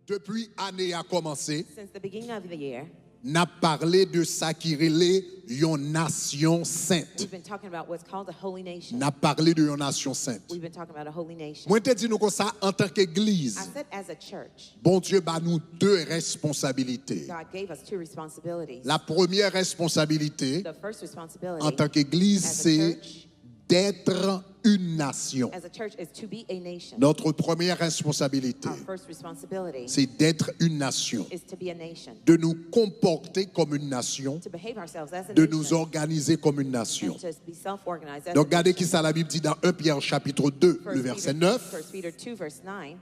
Depuis l'année a commencé, since the beginning of the year, n'a parlé de ça qui relait une nation sainte. we've been talking about what's called a holy nation. N'a parlé de une nation sainte. We've been talking about a holy nation. Moi, te dis nous comme ça, en tant qu'église, I said as a church, bon Dieu bat nous deux responsabilités. God gave us two responsibilities. La première responsabilité, The first responsibility en tant qu'église, as a c'est church, d'être une nation. as a church is to be a nation. Notre première responsabilité, Our first responsibility c'est d'être une nation, is to be a nation, de nous comporter comme une nation, to behave ourselves as a de nous nation, organiser comme une nation. and to be self-organized as Donc, a regardez nation. qui ça la Bible dit dans 1 Pierre chapitre 2, le verset 9. 1 Peter 2 verse 9.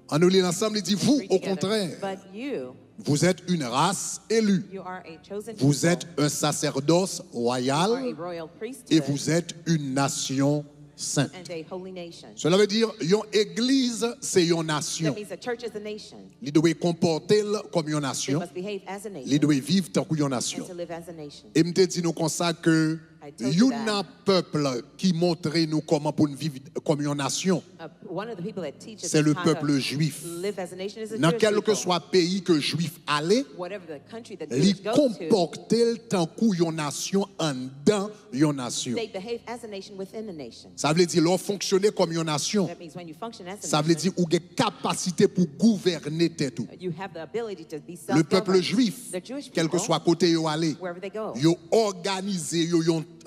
En nous lisant ensemble, il dit, vous, Read au together. contraire, But you vous êtes une race élue. are a chosen Vous people, êtes un sacerdoce you are a royal royal et priesthood, vous êtes une nation sainte. and a holy nation. Cela veut dire, une église, c'est une That nation. means a church is a nation. Il doit comporter comme une They nation. must behave as a nation Il doit vivre tant qu'une and nation. to live as a nation. Et me dit nous comme ça que I told you that. un peuple qui montre nous comment pour nous vivre comme une nation, One of the people that teaches c'est le us how peuple to juif. live as a nation is a Dans Jewish quel que people. soit pays que juif allait, Whatever the country that il Jews go to, comportait tant qu'une nation en dedans une nation. they behave as a nation within a nation. Ça veut dire leur fonctionner comme une nation. That means when you function as a Ça veut dire nation, ou avez capacité pour gouverner tout. you have the ability to be Le peuple self-governed. juif, The Jewish quel que people, soit côté yo allé, wherever they go, yo organisé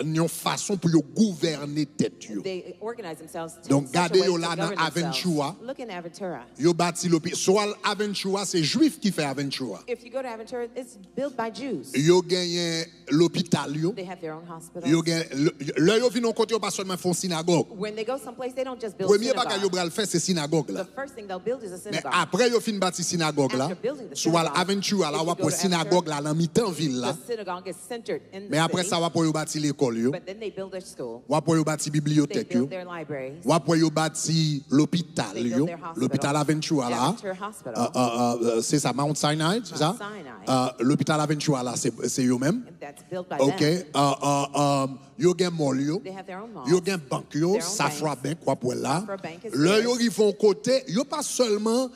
une façon pour yo gouverner tête yo. they organize themselves to Donc, such a gardez way yo to là dans govern themselves. Aventura. Look in Aventura. Yo bâti l'hôpital. Soit Aventura, c'est juif qui fait Aventura. If you go to Aventura, it's built by Jews. Yo gagné l'hôpital yo. They have their own hospitals. Yo gagné là yo vinn côté yo pas seulement font synagogue. When they go someplace, they don't just build Premier bagage yo synagogues. bral faire c'est synagogue là. The first thing they'll build is a Mais synagogue. après yo fin bâti synagogue là, After building the soit synagogue, Aventura là if ou you pour go to synagogue là dans mi-temps ville là. The synagogue is centered in Mais the après city, ça va pour yo bâti l'école yo. but then they build their school. Ou pour yo bâti They bibliothèque yo. build their libraries. Ou après yo bâti l'hôpital They build yo. their hospital. L'hôpital Aventura là. Aventura Hospital. C'est ça Mount Sinai, c'est ça? Sinai. L'hôpital Aventura là c'est eux même. That's built by OK, them. yo gen mall yo. They have their own malls. Yo gen banque yo, Their own Safra banks. Bank quoi pour là. Safra Bank is Là yo theirs. ils font côté, yo pas seulement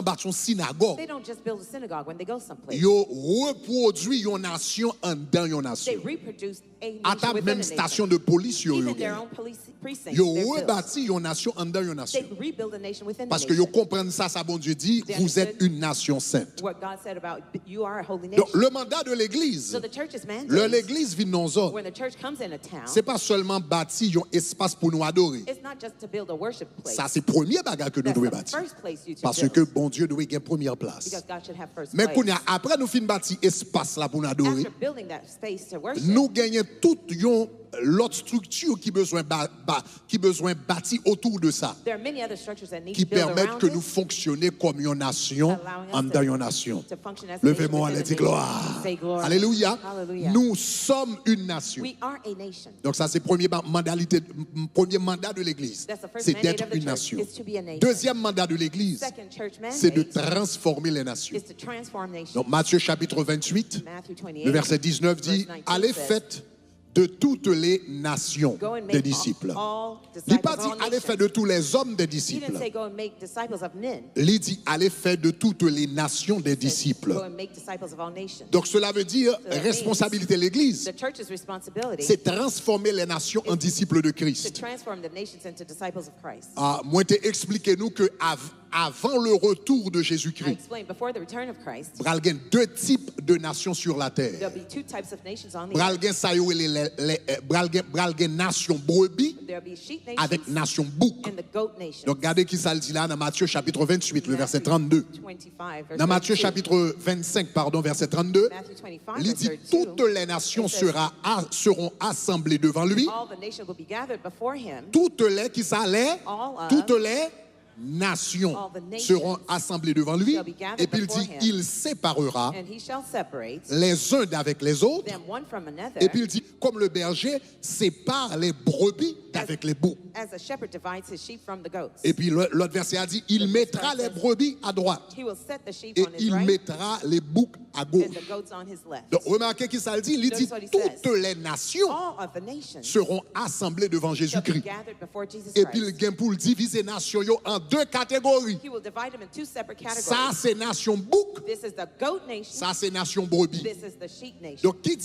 bâti une synagogue. They don't just build a synagogue when they go someplace. Yo reproduit une nation en dedans une They nation. reproduce a À nation ta within même a station nation. de police yo yo Even their gen. own police precincts. Yo they're built. rebâti une nation en dedans une nation. They rebuild a nation within Parce a que yo nation. comprennent ça bon Dieu dit, They vous êtes understood une nation sainte. What God said about you are a holy nation. Donc le mandat de l'église, So the church is l'église vit dans zone. when the church comes in a town, C'est pas seulement bâti un espace pour nous adorer. it's not just to build a worship place. Ça c'est premier bagage que nous That's devons the bâtir. first place you should Parce build. que bon Dieu doit gagner première place. Because God should have first Mais place. après nous fin bâti espace là pour nous adorer, After building that space to worship, nous gagnons toute l'autre structure qui besoin bâti autour de ça, there are many other structures that need qui to build permettent around que it, nous fonctionnions comme une nation allowing us en dedans to- une nation. to function as a Levez-moi nation et within a dit nation. gloire. Say glory. Alléluia. Hallelujah. Nous sommes une nation. We are a nation. Donc ça c'est premier mandat de l'église, That's the first c'est mandate d'être of the une church, nation. is to be a nation. Deuxième mandat de l'église, Second church c'est de mandate transformer les nations. is to transform nations. Donc Matthieu chapitre 28, Matthew 28, le verset 19 dit, verse 19 allez says, faites de toutes les nations Go and des make disciples. all Il n'a disciples pas of dit all allez nations. faire de tous les hommes des He disciples. didn't say go and make disciples of men. Il dit allez faire de toutes les nations des He said, disciples. Go and make disciples of all nations. Donc cela veut dire that responsabilité de l'église, The church's responsibility c'est transformer les nations en disciples de to Christ. transform the nations into disciples of Christ. Moi, expliquez-nous que avant le retour de I Jésus-Christ, explained before the return of Christ, bral gen deux types de nations sur la terre. there'll be two types of nations on the Bral earth. gen sa yo bral gen nation brebis There'll be sheep avec nations nation bouc. and the goat nations. Donc regardez qui ça le dit là dans Matthieu chapitre 28, le verset 32. 25, verse Dans Matthieu 32. chapitre 25, pardon, verset 32, Matthew 25, il verse dit 32. toutes les nations seront assemblées devant lui. All the nations will be gathered before him. Toutes les qui s'allaient, All of toutes les nations all the nations seront assemblées devant lui. shall be gathered Et puis il before dit, him. il séparera And he shall separate les uns d'avec les autres. them one from another. Et puis il dit, comme le berger sépare les brebis d'avec les boucs. As a shepherd divides his sheep from the goats, Et puis l'autre verset a dit, il mettra les brebis à droite he will set the sheep et on his il right mettra les boucs à and gauche. the goats on his left. Donc remarquez qui ça le dit, il dit Notice what he toutes les nations All of the nations seront assemblées devant shall be Jésus-Christ. gathered before Jesus Et puis il Christ. gagne pour diviser nations yo en deux catégories. He will divide them in two separate categories. Ça c'est nation bouc, This is the goat nation. ça c'est nation brebis. This is the sheep nation. Donc qui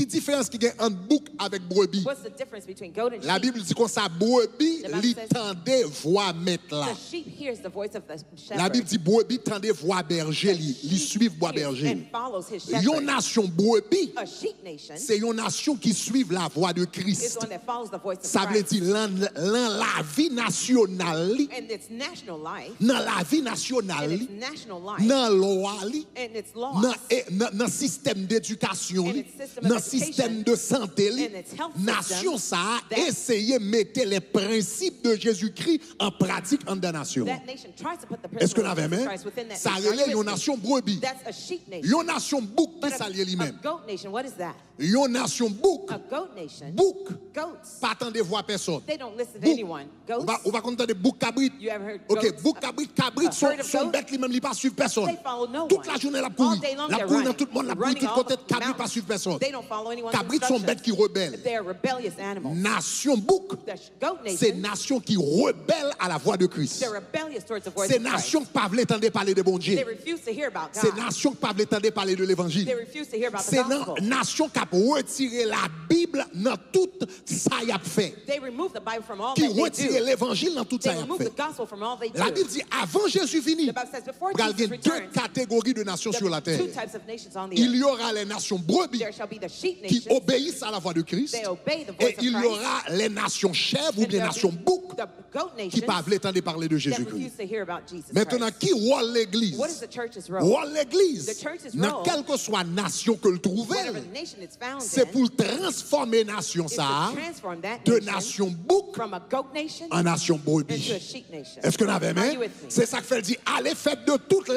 différence qui gagne entre bouc avec brebis? What's the difference between goat and La sheep? Bible dit qu'on ça brebis The Bible li says- tendait voix maître là. The sheep hears the voice of the shepherd. La Bible dit brebis tendait voix berger li suivent voix Hears berger. and follows his Yon shepherd. nation brebis, A sheep nation c'est une nation qui suivent la voix de is Christ. one that follows the voice of Ça veut Christ. dire la vie nationale li, And its national life, dans la vie and nationale its li, national life, dans loi li, and its dans laws, système d'éducation And li, its system of dans education, système de santé li, and its health nation system, ça a that- essayé de mettre les principes de Jésus-Christ en pratique en des nations. that nation tries to put the Est-ce que principle nous of avons Jesus aimé? Christ within that Ça nation. Are you relève with une me? nation brebis. That's a sheep nation. Une nation bouc qui But s'allie a lui-même. goat nation, what is that? Une nation bouc, A goat nation. bouc, Goats. pas attendre voir personne. They don't listen to Bouc. anyone. Goats. On va compter des boucs cabrit. You ever heard Ok, goats? bouc cabrit A sont herd of son goats? bête lui-même, il pas suivre personne. They follow no Toute la one. journée la All pourri. day long La they're pourri dans running. tout le monde, la pourri Running tout all côté the cabrit pas mountains. suivre personne. They don't follow anyone's Cabrit sont instructions. bêtes qui rebellent. They're rebellious animals. Nation bouc, The goat c'est nation, nation qui rebelle à la voix de Christ. they're rebellious towards the voice C'est of Christ. nation qui pas voulu entendre parler de bon Dieu. They refuse to hear about C'est God. nation qui pas voulu entendre parler de l'évangile. They refuse to hear about the C'est gospel. nation qui a retiré la Bible dans tout ça y a fait. They remove the Bible from all Qui that they retire do. l'évangile dans tout ça They y a remove fait. the gospel from all they do. La Bible dit avant Jésus fini, The Bible says before il y a Jesus deux returns, catégories de nations sur la there terre. are two types of nations on the Il y earth. aura les nations brebis There shall be the sheep qui nations. obéissent à la voix de Christ. They obey the Et voice of il y Christ. aura les nations chèvres ou And bien there nations will be boucs the goat qui nations peuvent entendre parler de that Jésus-Christ. refuse to hear about Jesus Maintenant, Christ. qui rôle l'église? What is the church's role? Rôle l'église. The church's Dans role, quelle que soit nation que le trouve, whatever nation it's found c'est in, pour transformer nation is ça to transform that de nation nation bouc from a goat nation en nation into a brebis. sheep nation. Est-ce que vous avez Are aimé? you with me? C'est ça que fait dire allez faites de toutes les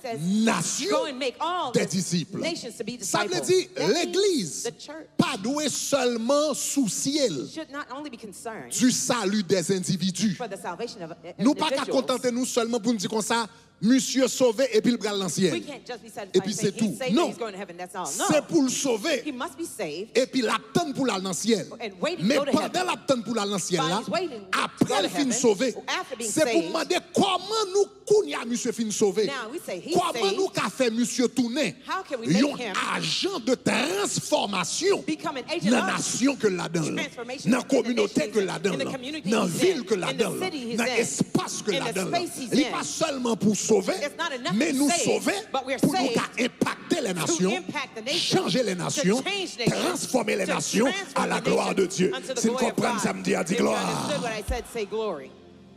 says, nations Go and make all des the disciples. nations to be Ça disciples. veut dire That means l'église the church pas doit seulement soucier should not only be concerned du salut des individus. for the salvation of Nous pas qu'à individuals. contenter nous seulement pour nous dire comme ça, monsieur sauvé et puis le bras We l'ancien. can't just be Et satisfied puis saying c'est tout. he's saved Non. and he's going to heaven. That's all. C'est No. pour le He sauver must be saved. et puis l'attendre pour l'ancienne. And waiting to Mais go to pendant heaven. l'attendre pour l'ancienne là, While he's waiting to go après to le fin heaven, sauvé, after being c'est pour saved, demander comment nous kounya monsieur fin sauvé. Now we say he's Comment saved. nous qu'a fait monsieur tourner How can we make un him agent de transformation become an agent dans of la nation que là-dedans, transformation dans la in the communauté nation que he's in, là-dedans, in the community dans la he's ville in, que in the là-dedans, city he's dans in, l'espace que in the là-dedans. space he's Il n'est in. pas seulement pour sauver, It's not enough mais to nous save, sauver but we're pour nous saved impacter les nations, impact the nation, changer les nations, to change nations, transformer les to nations transform à la the gloire nation de Dieu. unto the Si vous glory of comprenez God. samedi, à dit If you gloire. understood what I said, say glory.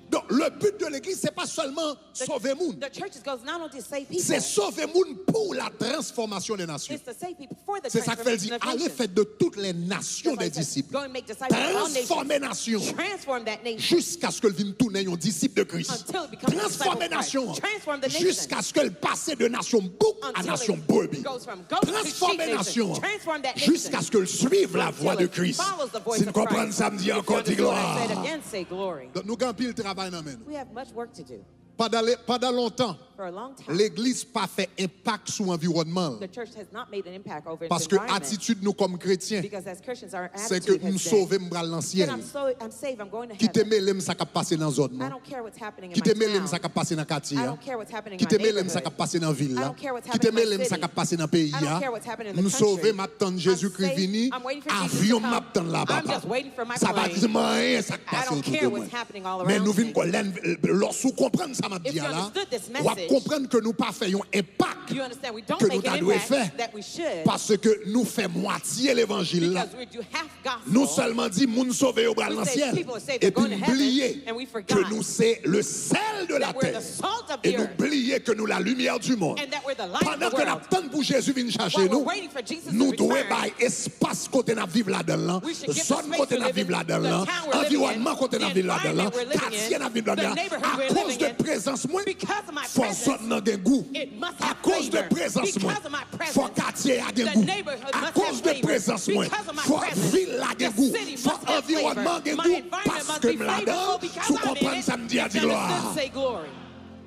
Donc, le but de l'église, c'est pas seulement sauver le monde, The church goes not only to save people, c'est sauver le monde pour la transformation des nations. it's to save people for the C'est ça que fait transformation dire, of allez nations. faites de toutes les nations That's why des it says, disciples. Go and make disciples of all nations. Transformer nation Transform that nation jusqu'à ce que le vienne tourner un disciple de Christ. until it becomes a disciple Transformer of Christ. nation Transform the nation jusqu'à ce qu'elle passe de nation bouc à until nation it brebis. goes from goat to sheep Transformer nation. nation Transform that nation jusqu'à ce qu'elle suive la until voix de it Christ. follows the voice Si vous of comprenez Christ. samedi If you encore, dis understood what I gloire. said again, say glory. Donc, nous avons pile travail dans nous. We have much work to do. Pendant longtemps, For a long time, l'église n'a pas fait impact sur l'environnement. the church has not made an impact over its Parce que environment. l'attitude nous comme chrétiens, Because as Christians, our c'est que attitude nous has been sauver m'bral that l'ancienne. I'm saved, I'm going to Qui te heaven. mêle ça qui passe dans la zone. I non? don't care what's happening in Qui my te mêle town. ça qui passe dans le quartier. I don't care what's happening Qui in te my mêle ça neighborhood. qui passe dans la ville. I don't care what's Qui te happening in my mêle ça city. qui passe dans le pays. I don't care what's happening in the Nous country. sauver m'attendre Jésus-Christ I'm vini. I'm waiting for Jesus to Avion come. m'attendre là-bas. I'm just waiting for my Ça va plane. dire rien ça qui I passe don't autour care de what's moi. happening all Mais around nous me. lorsqu'on comprend ça m'a If dit you là, understood this on va message, comprendre que nous pas faisons impact You understand? We don't que make nous an devons impact faire that we should parce que nous faisons moitié l'évangile là. because we do half gospel. Nous seulement dit moun sauvé au bras de We say l'ancienne. people are saved, Et they're puis going to heaven, oublier and we forgot que nous c'est le sel de la that we're terre. the salt of Et the nous earth oublier que nous la lumière du monde. and that we're the light Pendant of the que world. l'attente pour Jésus vienne chercher While we're nous, waiting for Jesus to nous devons return, avoir espace côté n'a vivre là-dedans, we should give the zone space côté to n'a live vivre in, là-dedans, the town we're living environnement in, côté n'a the vivre là-dedans, environment we're living quartier in, n'a vivre the là-dedans. neighborhood À we're cause living de in. présence moi, Because of my faut presence, sortir dans des goûts. it must À have cause de flavor. présence moi, Because of my presence, faut quartier a des the goût. neighborhood À must cause have de flavor. présence moi, Because of my faut presence, ville a des the goût. city Faut must have environnement flavor. des My goût environment parce must que be me la Because Sous I'm in comprendre it, ça me dit à it's dire gloire. understood, say glory.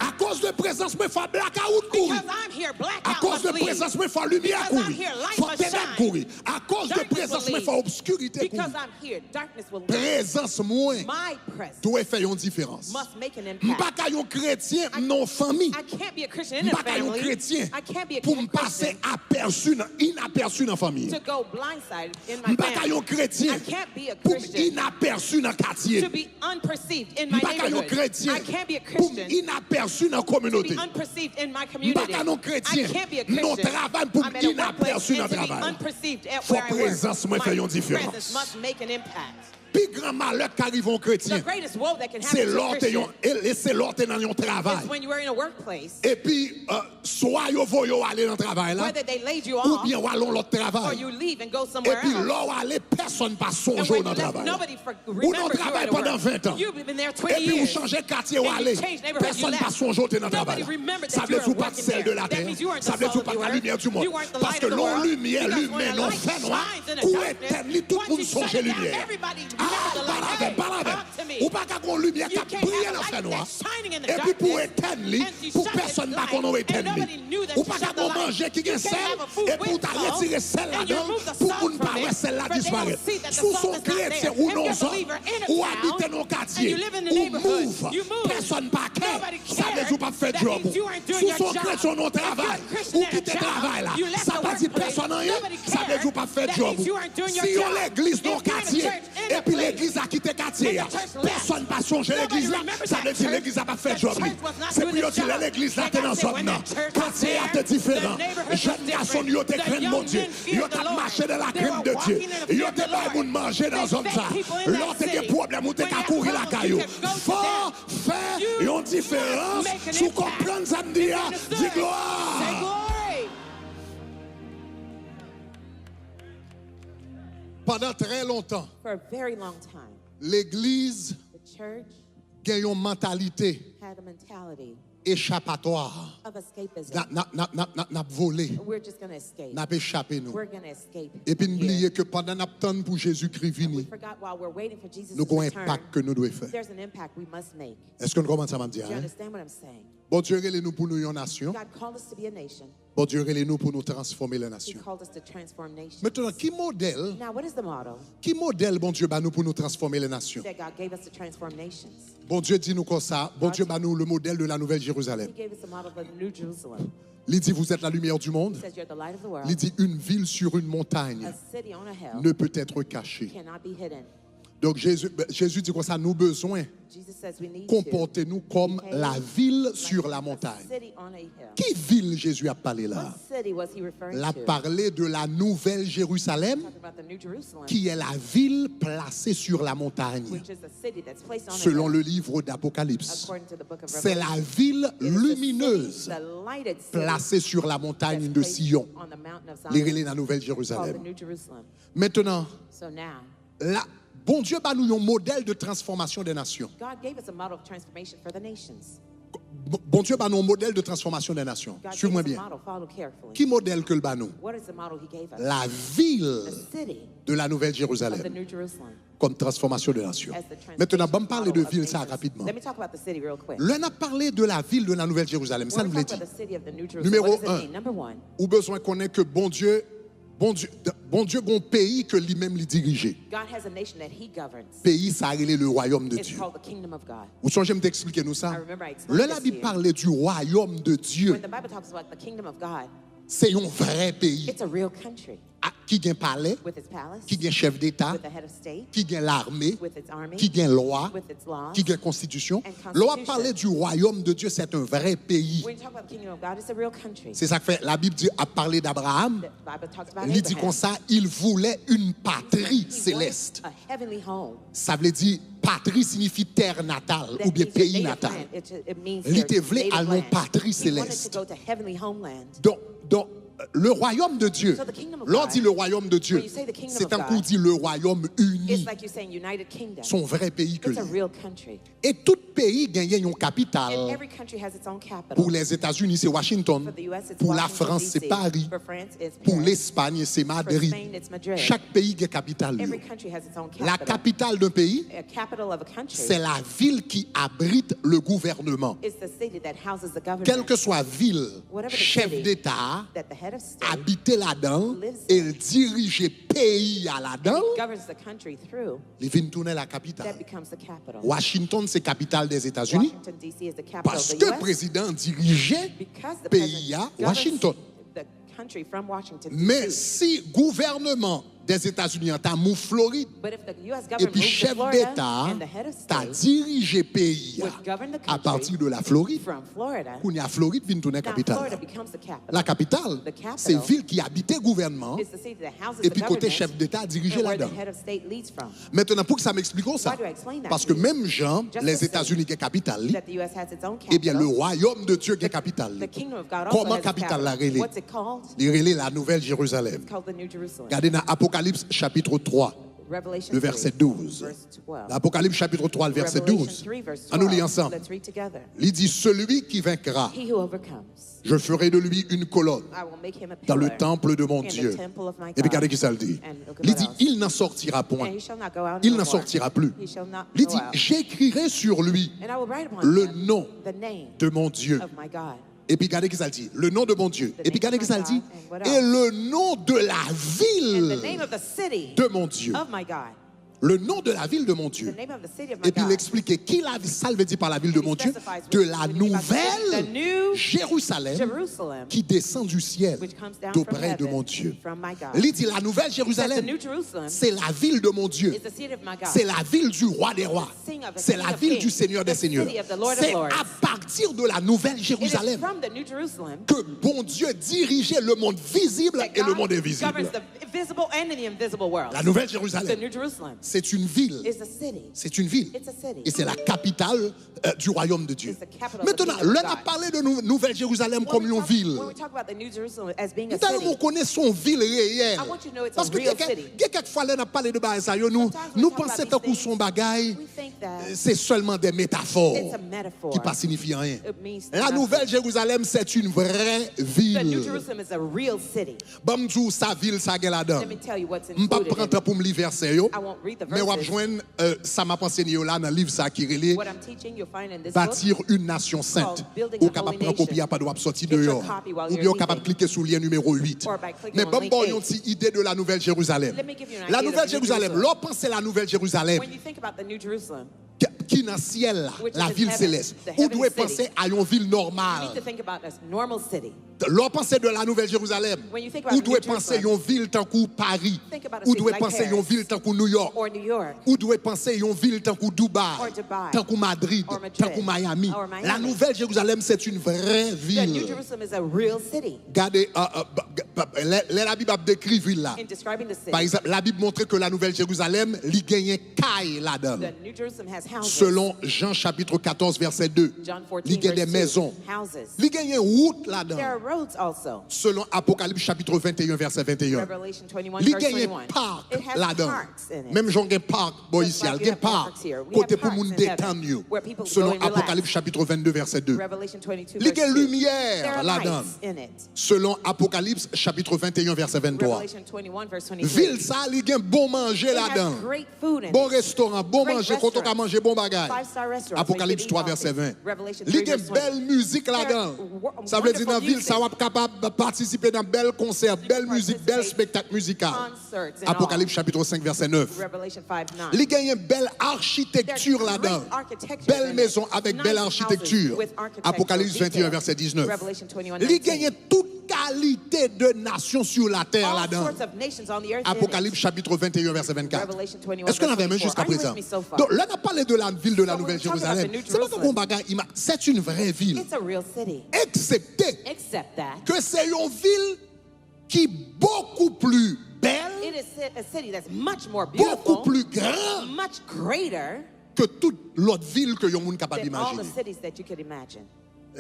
À cause de présence, me faut blackout courir. Because I'm here, À blackout cause must de leave. présence, me faut lumière Because I'm courir. here, light Faut must ténèbres shine. courir. À cause de Darkness présence, will me leave. faut obscurité Because courir. I'm here, darkness will leave. Présence moins My presence doit faire une différence. must make an M'pas impact. qu'à un chrétien non famille. I can't be a Christian in a M'pas qu'à un family. chrétien I can't be a pour me passer Christian inaperçu dans la famille. to go blindsided in my M'pas qu'à un family. chrétien I can't be a pour Christian inaperçu dans le quartier. to be unperceived in my M'pas qu'à un neighborhood. chrétien I can't be a pour Christian inaperçu dans la to be communauté. unperceived in my M'pas community. qu'à un chrétien I can't be a non Christian. travail pour I'm at a workplace inaperçu dans and le to be travail. unperceived at Faut where I présence, moi, work. fait une My différence. presence must make an impact. Plus grand malheur qu'arrive un The chrétien, greatest woe that can c'est happen to a Christian c'est l'autre dans un travail. is when you are in a workplace, Et puis, soit vous voyez aller dans le travail là, whether they laid you ou off bien vous allez dans l'autre or travail. you leave and go Et somewhere puis, else. là où aller, personne ne passe son And jour when dans you le left, travail. nobody Ou dans remembers le you travail at pendant work. 20 ans. You've been there Et 20 puis, vous years. changez de quartier où And you aller. change neighborhood, Personne ne you passe son jour dans le travail. Nobody remembered Ça that veut you dire were pas de working celle de there. la That terre. means you weren't Ça the veut dire salt pas of de the la lumière earth. du monde. You weren't the Parce light que of the l'on world. lumière, Because lumière, when a non light fait noir, shines in a où darkness, éteindre, tout le once monde you songe shut it down, lumière. everybody Ah, remember the light. Hey, talk to me. ou pas qu'à une lumière qui You a can't brillé have a dans le fait light noir. that's shining in the Et puis pour darkness, éteindre, and you pour shut personne its ne va qu'on light, éteindre. and nobody knew that Ou you pas shut qu'à the light. manger qui You gagne can't sel, have a food et pour with t'as salt, retirer celle and you là-dedans, remove the pour salt qu'on ne from pas it, voir celle-là for they don't disparaître. see that the Sous salt son is not chrétien there. ou If non you're a ça, believer in a ou town, habite dans le quartier, and you live in the ou neighborhood, move, you move. personne pas care, Nobody ça veut dire pas faire cares. job. That means you aren't doing Sous your son job. chrétien non If you're a travail, Christian ou at a quitter job, travail là, you left ça the pas dire workplace, personne rien, nobody ça veut dire pas faire cares. job. That means you aren't doing your Si on job. l'église dans le If you're in a quartier, church in a et puis place, l'église a quitté le quartier, and the church left, personne pas songer nobody l'église là, remembers ça that veut dire church. l'église a pas fait The job. church was not C'est doing pour its dire job. l'église là They t'es dans gotta say, zone when là. that church was Quartier a there, été différent. the neighborhood was Jeunes garçons different. yo te The craignent young mon Dieu. men feared Yo the t'a Lord. marché de la They crème were de Dieu. walking in the fear Yo of te the pas Lord. moun manger dans They zone fed ça. people in that Là t'es city. des problèmes ou t'es When qu'à you have courir la problems, caillou. you can go to Faut them. faire You une différence. make an Sous impact. comprendre samedi, It's dis understood. Say gloire. glory. Pendant très longtemps, For a very long time, l'église the church gagne une mentalité had a mentality échappatoire. of escapism. N'a volé, We're just going to escape. n'a échappé nous. We're going to escape. Et puis from n'oubliez here. que pendant n'attend pour Jésus-Christ We venir, forgot while we're waiting for Jesus nous to avons un return, impact que nous devons faire. there's an impact we must make. Est-ce que nous commençons à me dire? Do you Hein? understand what I'm saying? Bon Dieu, nous pour nous une nation. God called us to be a nation. Bon Dieu, nous pour nous transformer la He nation. called us to transform nations. Maintenant, Now, what is the model bon Dieu, nous pour nous transformer la nation? that God gave us to transform nations? Bon Dieu dit nous comme ça, bon Dieu, nous le modèle de la Nouvelle Jérusalem. He gave us the model of the New Jerusalem. Il dit, vous êtes la lumière du monde. He says you're the light of the world. Il dit, une ville sur une montagne A city on a hill ne peut être cachée. cannot be hidden. Donc Jésus dit comme ça, nous besoin Jesus says we need to comportez-nous comme la ville sur la a montagne. city on a hill. Qui ville Jésus a parlé là? What city was he referring Il a to? parlé de la Nouvelle Jérusalem, Talking about the New Jerusalem, qui est la ville placée sur la montagne, which is a city that's placed on selon a hill, le livre d'Apocalypse. according to the book of C'est Revelation. la ville It is the lumineuse city, the lighted city placée sur la montagne that's de placed Sion, on the mountain of les Zion, la Nouvelle called the Jérusalem. New Jerusalem. Maintenant, So now, bon Dieu bat nous un modèle de transformation des nations. God gave us a model of transformation for the nations. Bon Dieu bat nous un modèle de transformation des nations. God gave Suivez-moi us a bien. model, follow carefully. Qui modèle que le bat nous? What is the model he gave us? La ville The city de la Nouvelle of the Jérusalem New Jerusalem comme transformation des nations. as the transformation Maintenant, on va parler de model of ville ça nations. rapidement. Let me talk about the city real quick. L'on a parlé de la ville de la Nouvelle Jérusalem. Ça When nous we l'a talk dit. about the city of the New Jerusalem, Numéro what does it un. mean? Number one, Ou besoin connaître que bon Dieu, bon pays que lui-même lui dirige. God has a nation that he governs. Pays, ça a relé le royaume de It's Dieu. called the kingdom of God. Vous songez me t'expliquer nous ça? I remember I explained Le this la Bible here. parlait du royaume de Dieu. When the Bible talks about the kingdom of God, C'est un vrai pays it's a real country qui a un palais, with its palace, qui a un chef d'État, with the head of state, qui a l'armée, with its army, qui a une loi, with its laws. qui a une constitution. And constitution. Loi parlait du royaume de Dieu, c'est un vrai pays. When you talk about the kingdom of God, it's a real country. C'est ça que fait la Bible dit a parlé d'Abraham. The Bible talks about Il dit comme Abraham. ça, il voulait une patrie He céleste. wanted a heavenly home. Ça veut dire patrie signifie terre natale That ou bien means your pays native natal. land. It means Il your était voulu native à land. une patrie He wanted céleste. to go to heavenly homeland. Donc le royaume de Dieu, So the kingdom of l'on God, dit le royaume de Dieu, when you say the kingdom c'est of un coup God, dit le royaume uni, It's like you're saying United Kingdom. son vrai pays que It's a lui. real country. Et tout pays gagne une And capitale. every country has its own capital. Pour les États-Unis, c'est Washington. For the US, it's Pour la Washington, France, c'est D.C. Paris. For France, it's Pour Paris. l'Espagne, c'est For Madrid. Spain, it's Madrid. Chaque pays a une capitale. Every country has its own La capital. capitale d'un pays, A capital of a country c'est la ville qui abrite le gouvernement. is the city that houses the government. Quelle que soit ville, Whatever the chef city d'État, that the head of state habiter là-dedans lives et diriger pays à là-dedans, governs the country through, il vient tourner la capitale. that becomes the capital. Washington, c'est capitale des États-Unis Washington, D.C. is the capital parce of que the le US. président dirigeait Because the pays à president governs Washington. the country from Washington, Mais D.C. si gouvernement des États-Unis a mou Floride But if the U.S. et government puis moves to chef Florida d'État and the head of t'a state dirigé pays would govern the à country partir de la Floride, from Florida, qu'on y a Floride vient tourner now capitale. Florida becomes the capital. La capitale, The capital c'est ville qui habitait gouvernement It's the city that houses et the puis côté government chef d'État dirigé and where the là-dedans. head of state leads from. Maintenant, pour que ça m'explique ça, Why do I explain that parce to que you? même Jean, Just les to say États-Unis qui est capitale, That the U.S. has its own eh bien le capital. royaume de Dieu qui est capitale. The kingdom of God also Comment has its capitale la capital. relais? What's it called? Il relève la Nouvelle Jérusalem. It's called the New Jerusalem. Regardez dans Apocalypse chapitre 3, Revelation le 3, verset 12. verse 12. Apocalypse chapitre 3, le verset Revelation 12. 3, verse À nous 12. lire ensemble. Let's read together. Il dit, celui qui vaincra, He who overcomes, je ferai de lui une colonne I will make him a dans pillar le temple de mon in Dieu. the temple of my Et puis regardez God. qui ça le dit. And look at Il what dit, else. il n'en sortira point. And he shall not go out Il no n'en more. sortira plus. He shall not Il go dit, out. j'écrirai sur lui And I will write upon le him nom the name de mon Dieu. of my God. Et puis regardez qui ça le dit. Le nom de mon Dieu. The Et puis regardez name qui of ça le my dit. God, and what Et else? le nom de la And the name ville of the city de mon Dieu. of my God. Le nom de la ville de mon The Dieu. name of the city of my Et puis il God. expliquait qui ça veut dire par la ville de And he mon Dieu, specifies de what la he means by the nouvelle new Jérusalem Jerusalem, qui descend du ciel which comes down from d'auprès de heaven mon Dieu. from my God. Il dit la nouvelle He says the Jérusalem, New Jerusalem c'est la ville de mon Dieu. is the city of my God. C'est la ville du roi des rois. C'est la ville du Seigneur des seigneurs. C'est à partir de la nouvelle It is Jérusalem from the New Jerusalem que bon Dieu dirigeait le monde visible that et le monde God invisible. governs the visible and the invisible world. La nouvelle The Jérusalem, New Jerusalem c'est une ville. is a city. C'est une ville. It's a city. Et c'est la capitale du royaume de Dieu. It's the capital of the Maintenant, kingdom of l'on a God. parlé de Nouvelle Jérusalem comme une ville. When we talk about the New Jerusalem as being a Nous allons city, reconnaître son ville réelle. I want you to know it's Parce a que real city. quelquefois, l'on a parlé de bagaille, nous Sometimes when we talk pensons about que these son bagaille, we think that c'est seulement des métaphores it's a metaphor. qui ne signifient rien. It means La nothing. Nouvelle Jérusalem, c'est une vraie The New ville. Jerusalem is a real city. Bamdou, sa ville, sa gueule là-dedans. Let me tell you what's Je ne vais pas included in prendre it. pour me lire verset yo, I won't read the mais on va verses. joindre ça m'a pensé là dans le livre ça qui relait What I'm teaching, you'll find in this bâtir book. une nation sainte. Building Ou a capable holy prendre copie nation. pas doit sortir Get your dehors. copy while Ou you're bien capable leaving. cliquer sur le lien numéro 8. Or by clicking Mais on bon link bon 8. une petite idée de la Nouvelle Jérusalem. Let me give you an La idea of Nouvelle the New Jérusalem, Jerusalem. l'on pense à la Nouvelle Jérusalem When you think about the New Jerusalem, qui dans le ciel là, Which is la in ville heaven, céleste. the Ou heavenly doit city. penser à une ville you normale. need to think about a normal city. L'on pense de la Nouvelle Jérusalem. When you think about Ou the doit New penser à Jerusalem, une ville tant que Paris. think about a Ou city doit like penser à une Paris. ville tant que New York. Or New York. Ou doit penser à une ville tant que Dubaï, Or Dubai. tant que Madrid, Or Madrid. tant que Miami. Or Miami. La Nouvelle Jérusalem, c'est une vraie The New ville. Jerusalem is a real city. Regardez, la Bible a décrit ville là. In describing the city, Par exemple, la Bible montre que la Nouvelle Jérusalem, il gagne caille là-dedans. the New Jerusalem has houses. Selon Jean chapitre 14, verset 2. John 14, Il gagne des verse 2, maisons. houses. Il gagne route là-dedans. There are roads also. Selon Apocalypse chapitre 21, verset 21. Revelation 21, Il verse gagne 21. parc It has là-dedans. parks in it. Même Jean gagne parc, bon Just ici, like il you gagne have parc. parks here. We Côté have pour parks moun in heaven détendre you. where people go Selon and relax. Apocalypse chapitre 22, verset 2. Revelation 22, Il verse gagne 2. There lumière are là-dedans. lights in it. Selon Apocalypse chapitre 21, verset 23. Revelation 21, verse 23. Ville ça, il gagne bon manger It là-dedans. has great food in Bon it. restaurant, bon Great manger, quand on a restaurants. mangé bon bagage. 5-star restaurants. Apocalypse Make you 3, eat verset 20. healthy. Revelation Il 3, y a verse belle 20. musique là-dedans. Ça veut dire dans la ville, ça va être capable de participer dans bel concert, belle musique, bel spectacle musical. Concerts and all. Apocalypse chapitre 5, verset 9. Revelation 5:9. Il y a une belle architecture There's là-dedans. great architecture Belle in it. maison avec Nice belle houses architecture. with architectural Apocalypse 21, detail. verset 19. Revelation 21, Il y 19. a toute qualité de nations sur la terre All là-dedans. sorts of nations on the earth in Apocalypse it. chapitre 21, verset 24. Revelation 21, Est-ce qu'on verse avait même 24. jusqu'à Are you présent? with me so far? Donc là, on a parlé de la ville de la So Nouvelle when we're talking about Jérusalem. the New C'est pas Jerusalem, qu'on bagaille, c'est une vraie ville. It's a real city. Excepté Except that que c'est une ville qui est beaucoup plus belle, it is a city that's much more beaucoup beautiful, plus grande much greater que toute l'autre ville que yon moun capable than all the d'imaginer. cities that you could imagine.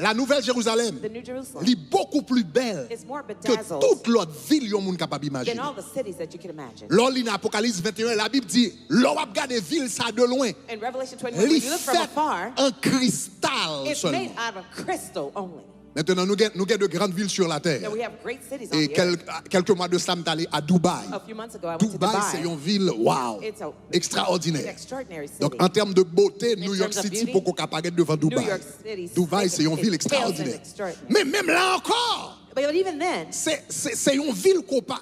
la Nouvelle Jérusalem The New Jerusalem est beaucoup plus belle is more que bedazzled toute l'autre ville yon moun capable than imaginer. all the cities that you can imagine. Lors dans Apocalypse 21, la Bible dit, l'on va regarder ville ça de loin. In Revelation 21, when Li you look from fait afar, en cristal it's seulement. made out of crystal only. Maintenant, nous avons de grandes villes sur la terre. Now we have great cities on Et the earth. quelques mois de cela, je suis allé à Dubaï. A few months ago, I went to Dubaï, c'est Dubai. une ville, wow, It's an extraordinaire. extraordinary city. Donc, en termes de beauté, New York terms of City, beauty, pour qu'on apparaisse devant Dubaï. York City, Dubaï, c'est une ville it pales in extraordinaire. extraordinary. Mais même là encore, But even then, c'est une ville qu'on pas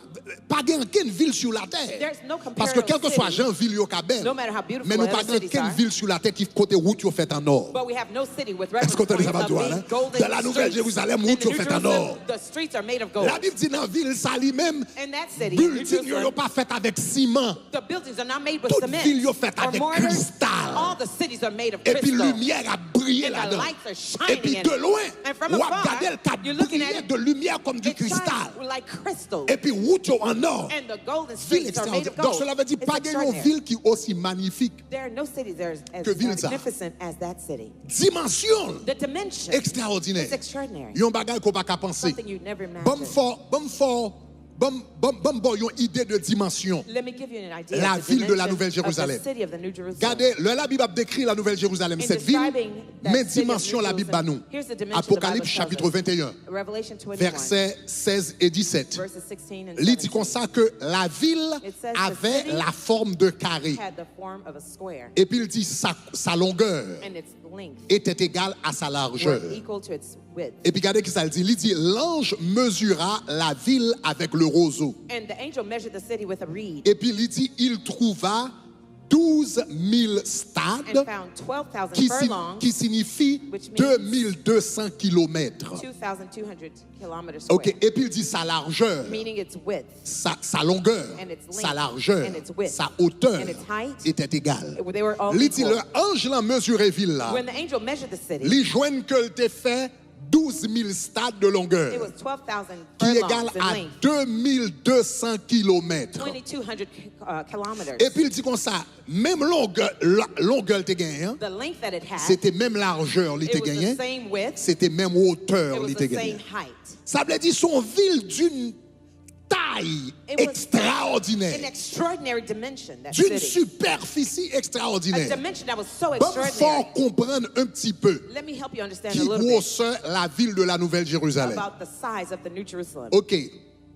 aucune ville sur la terre. there's no Parce que quel comparable que soit city, Jean ville yo ka belle, no matter how beautiful mais nous other pas cities aucune are. ville sur la terre qui côté route yo fait en or. But we have no city with Est-ce qu'on reference te points dit ça va of toi, being hein? golden Dans la Nouvelle streets. Jérusalem, In route the yo New fait en Jerusalem, or. the streets are made of gold. La Bible dit dans la ville ça lui-même, In that city, in New building yo Jerusalem, pas fait avec ciment. the buildings are not made with Toute cement ville yo fait or avec mortar. cristal. All the cities are made of Et puis crystal. lumière a brillé And the là-dedans. lights are Et shining puis in de it. loin, And from on afar, regarde le cap you're looking at brillé it, de lumière comme du It shines cristal. like crystal. Et puis route yo en or. And the golden Ville streets are made extraordinaire. of Donc gold. cela veut dire It's pas une extraordinary. ville qui est aussi magnifique. There are no cities that are as Que ville ça? magnificent as that city. Dimension The dimension extraordinaire. is extraordinary. Yon bagay qu'on pas qu'à penser. Something you'd never Bon imagine. yon idée de dimension. Let me give you an idea La of the ville de la dimension Nouvelle of Jérusalem. the city of the New Jerusalem. Regardez, la Bible a décrit la Nouvelle Jérusalem, In cette ville, describing that mais city of dimension New la Bible bat nous. Jerusalem, here's the dimension the Apocalypse Bible chapitre tells us. 21, Revelation 21, versets 16 et 17. verses 16 and Il dit 17 comme ça que la ville It says the avait city la forme de carré. had the form of a square, Et puis il dit sa longueur and its length était égale à sa largeur. were equal to its width. Et puis regardez qui ça dit. Il dit l'ange mesura la ville avec le roseau. And the angel measured the city with a reed Et puis il dit il trouva 12 000 stades and found 12,000 furlongs, qui signifie which means 2200 kilomètres. 2,200 kilometers square, Ok, et puis il dit sa largeur, meaning its width sa longueur, and its length sa largeur, and its width sa hauteur and its height. était égale. They were all Il dit equal. le ange l'a mesuré ville là. When the angel measured the city, Li joigne que le te fait 12 000 stades de longueur, it was 12,000 qui est égal furlongs in à length, 2200 kilomètres. 2,200 kilometers. Et puis il dit comme ça, même longueur te gagné, hein, The length that it had, c'était même largeur li te it was gagné, the same width, c'était même it hauteur was li te the gagné. same height. Ça veut dire son ville d'une taille It was an extraordinaire, extraordinary dimension, that d'une city. superficie A extraordinaire. dimension that was so Bon, faut extraordinary. comprendre un petit peu Let me help you understand qui a little bit grosseur la ville de la Nouvelle Jérusalem. about the size of the New Jerusalem. Ok,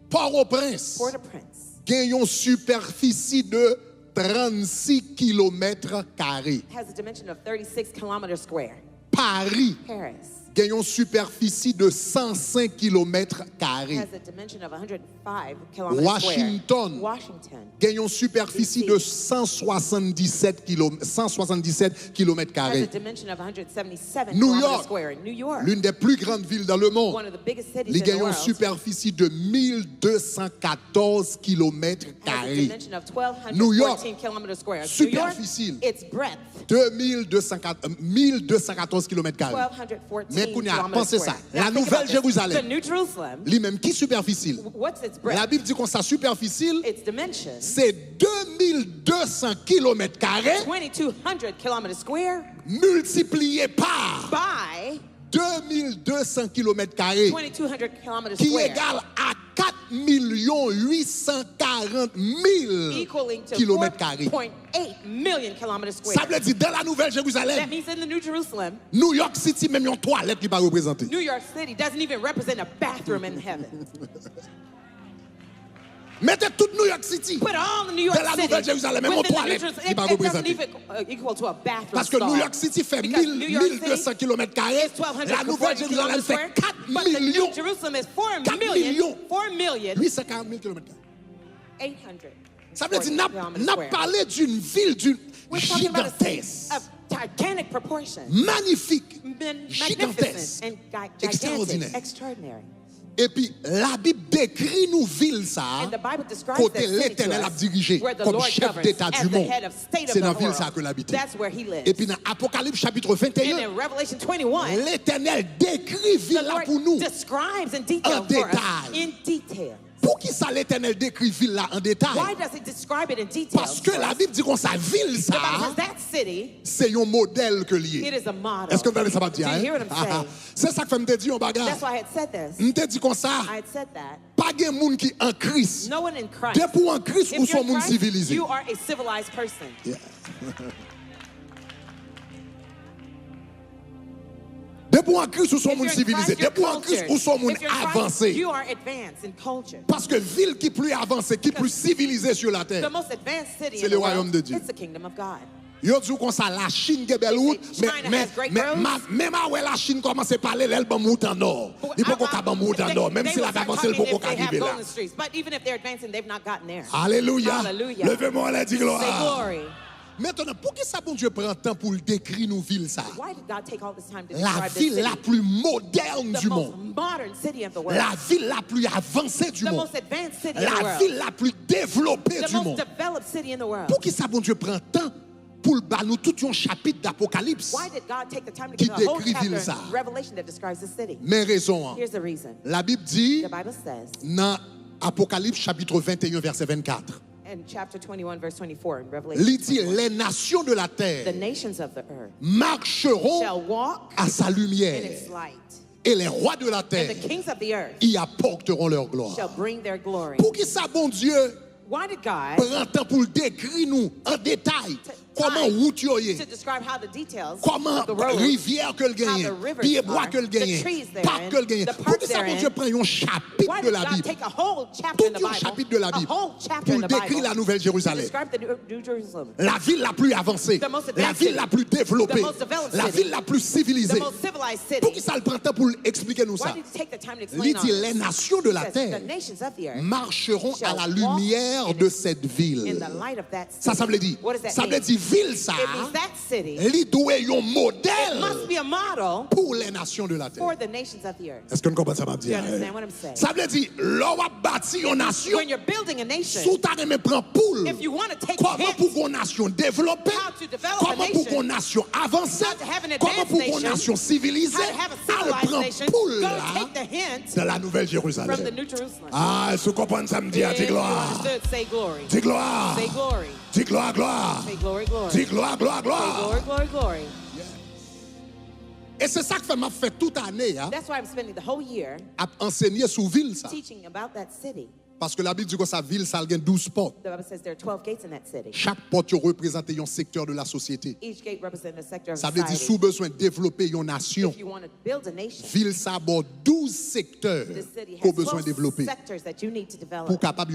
Port-au-Prince Port-au-Prince gagne une superficie de 36 km carrés. has a dimension of 36 kilometers square. Paris Paris gagne une superficie de 105 km carrés. has a dimension of 105 kilometers Washington square. Washington gagne une superficie de 177 km has a carrés. dimension of 177 New kilometers York, square. New York, l'une des plus grandes villes dans le monde, one of the biggest cities il in the gagne une world, superficie de 1214 km has a carrés. dimension of New York, 1,214 kilometers square. New York, superficile. its breadth, 1214 km carrés. 1,214 Mais Kounia, kilometers pensez square. ça. Now La think Nouvelle about this. Jérusalem, The New Jerusalem, lui-même qui superficile. what's its La breadth? Bible dit qu'on sa superficile, Its dimension, c'est 2200 km carrés 2,200 kilometers square multiplié par by 2200 km carrés 2,200 kilometers qui square, égale à 4 840 000 equaling to km carrés. 4.8 million kilometers Ça square. veut dire dans la Nouvelle That Jérusalem, means in the New Jerusalem, New York City, même une toilette qui va représenter. New York City doesn't even represent a bathroom in heaven. Mettez toute New York City. Put all the New York Dans la City Nouvelle Jérusalem, même en within the New toilette, Jerusalem, il va it doesn't représenter. even equal to a bathroom Parce que stall. New York City fait Because New York 1200 km carrés. It's 1,200 La Nouvelle Jérusalem fait 4 but the New millions Jerusalem is 4 4 million, 840 000 km carrés. 800. Ça veut dire kilometers n'a square. parlé d'une ville d'une We're talking about a city gigantesque, of gigantic proportions. magnifique, Magnificent gigantesque. and extraordinaire. gigantic, extraordinary. Et puis la Bible décrit nous ville ça And the Bible describes côté that city to l'Éternel a us, dirigé where the comme Lord chef governs d'État as du the monde. head of state of C'est the dans ville world. ça que l'habite. That's where he lives. Et puis dans Apocalypse chapitre And 21, in Revelation 21, l'Éternel décrit the ville là Lord pour nous. describes in detail En for us, détail. in detail. Pour qui ça l'Éternel décrit ville là en détail? Why does it describe it in detail? Parce que la Bible dit qu'on sa ville The ça, Bible says that city, c'est un modèle que it lié. is a model. Est-ce que vous entendez ça va dire? Do you hear what I'm saying? C'est ça que me dit un bagage. That's why I had said this. Me dit comme ça, I had said that. pas de monde qui en Christ. No one in Christ. Dès pour en Christ ou If son you're in monde Christ, civilisé. you are a civilized person. Yeah. Dès pour en Christ ou son If monde you're in civilisé. Christ, Dès you're pour en Christ cultured. ou son monde If you're in Christ, avancé. you are advanced in culture. Parce que ville qui plus avancée, qui plus civilisée sur la The terre. most advanced city C'est in le the royaume world, de Dieu. it's the kingdom of God. Yo dit comme ça, la Chine qui est belle route, China has great roads. même ouais la Chine commence à parler, elle va monter en or. Il faut qu'on va monter en or, même si la avancée, il faut qu'on arrive là. But even if they're advancing, they've not gotten there. Alléluia. Hallelujah. Levez-moi la dit Say gloire. glory. Maintenant, pour qui ça bon Dieu prend temps pour le décrire nos villes ça? Why did God take all this time to La describe this ville city? la plus moderne The du most monde. modern city of the world. La ville la plus avancée du The monde. most advanced city in the La world. ville la plus développée The du most monde. developed city in the world. Pour qui ça bon Dieu prend temps pour le nous tout un chapitre d'Apocalypse? Why did God take the time to Qui give a whole décrit chapter ville ça? in Revelation that describes the city? Mais raison. Hein. Here's the reason. La Bible dit The Bible says dans Apocalypse chapitre 21 verset 24. in chapter 21, verse 24 in Revelation, Il dit les nations de la the terre nations of the earth marcheront shall walk à sa in lumière its light, et les rois de la and terre the kings of the earth y apporteront leur gloire. shall bring their glory. Pour qui ça bon Dieu Why did God prend temps pour le décrire nous en détail comment route yo to est, describe how the details comment of the road, rivière que le how gagne, the rivers pied bois are, que le the gagne, trees parc que le gagne. therein, the Pour parks qui ça bon therein. Dieu prend un chapitre Why de did la God Bible, take a whole chapter in the tout un Bible, chapitre de la a Bible whole chapter pour in the décrire Bible, la Nouvelle to Jérusalem? describe the New Jerusalem, La ville la plus avancée, The most la advanced ville city, la plus développée, the most developed la city, ville la plus the civilisée. most civilized city? Pour qui ça le prend temps pour expliquer nous Why ça? did he take the time to Il explain dit all les this? nations de la It says, terre the nations of the earth marcheront à shall la walk lumière in de its- cette in ville. the light of that city. Ça veut dire, What does that ça mean? veut dire ville ça, It means that city il doit être un must modèle be a model pour les nations de la terre. for the nations of the earth. Est-ce que nous comprenons ça va Do you dire? understand what I'm saying? Ça veut dire, l'on va bâtir une nation, When you're building a nation, sous ta me prend poule. if you want to take Comment hits, pour une nation développée? how to develop a Comment pour nation, une nation avancée? how to have an Comment advanced pour une nation, nation civilisée? how to have a Elle civilized prend nation, poule go là take the hint de la Nouvelle from the Jérusalem. New Jerusalem. Ah, est-ce que vous comprenez ça me dit? If Dis you gloire. understood, say glory. Dis gloire. Say glory. Dis gloire, gloire. Say glory, glory. Dis gloire, gloire, Say gloire. glory, glory, glory. Et c'est ça que m'a fait toute année, hein, That's why I'm spending the whole year à enseigner sur ville ça. teaching about that city. Parce que la Bible dit que sa ville, ça a 12 portes. The Bible says there are 12 gates in that city. Chaque porte représente un secteur de la société. Each gate represents a sector of Ça veut dire society. sous besoin de développer une nation. If you want to build a nation, Ville ça aborde 12 secteurs this city qu'on has besoin de 12 développer sectors that you need to pour develop capable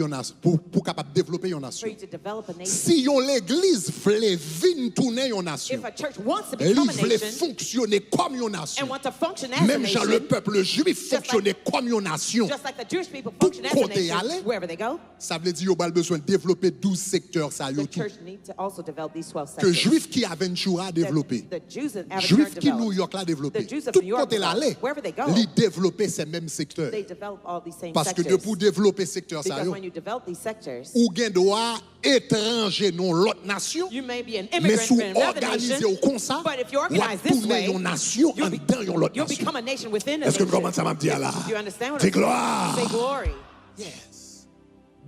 pour capable développer une for nation. you to develop a nation. Si yon l'église voulait venir tourner une nation, If a church wants to elle become a voulait nation fonctionner comme une nation. and want to function as a Même Jean le nation, peuple juif fonctionnait comme une nation. just like the Jewish people function as a côté nation, aller. wherever they go, Ça veut dire qu'il a besoin de développer 12 secteurs ça yo the tout. church needs to also develop these 12 Que sectors. juif qui avait une choura développé. The Jews in Avatar Juif qui developed. New York l'a développé. The Jews of Tout New York côté là developed. Wherever they go, ils développaient ces mêmes secteurs. They develop all these same Parce que sectors. pour développer secteur ça Because yo, when you develop these sectors, ou gen droit étranger non l'autre nation. you may be an Mais immigrant sous from another organisé nation, ou comme ça, but if you ou organize this tourner way, une nation en dedans une autre you'll nation. become a nation within a Est-ce que nation. vous comprenez ça m'a dit là? You understand what C'est I'm saying? gloire. Say glory. Yes.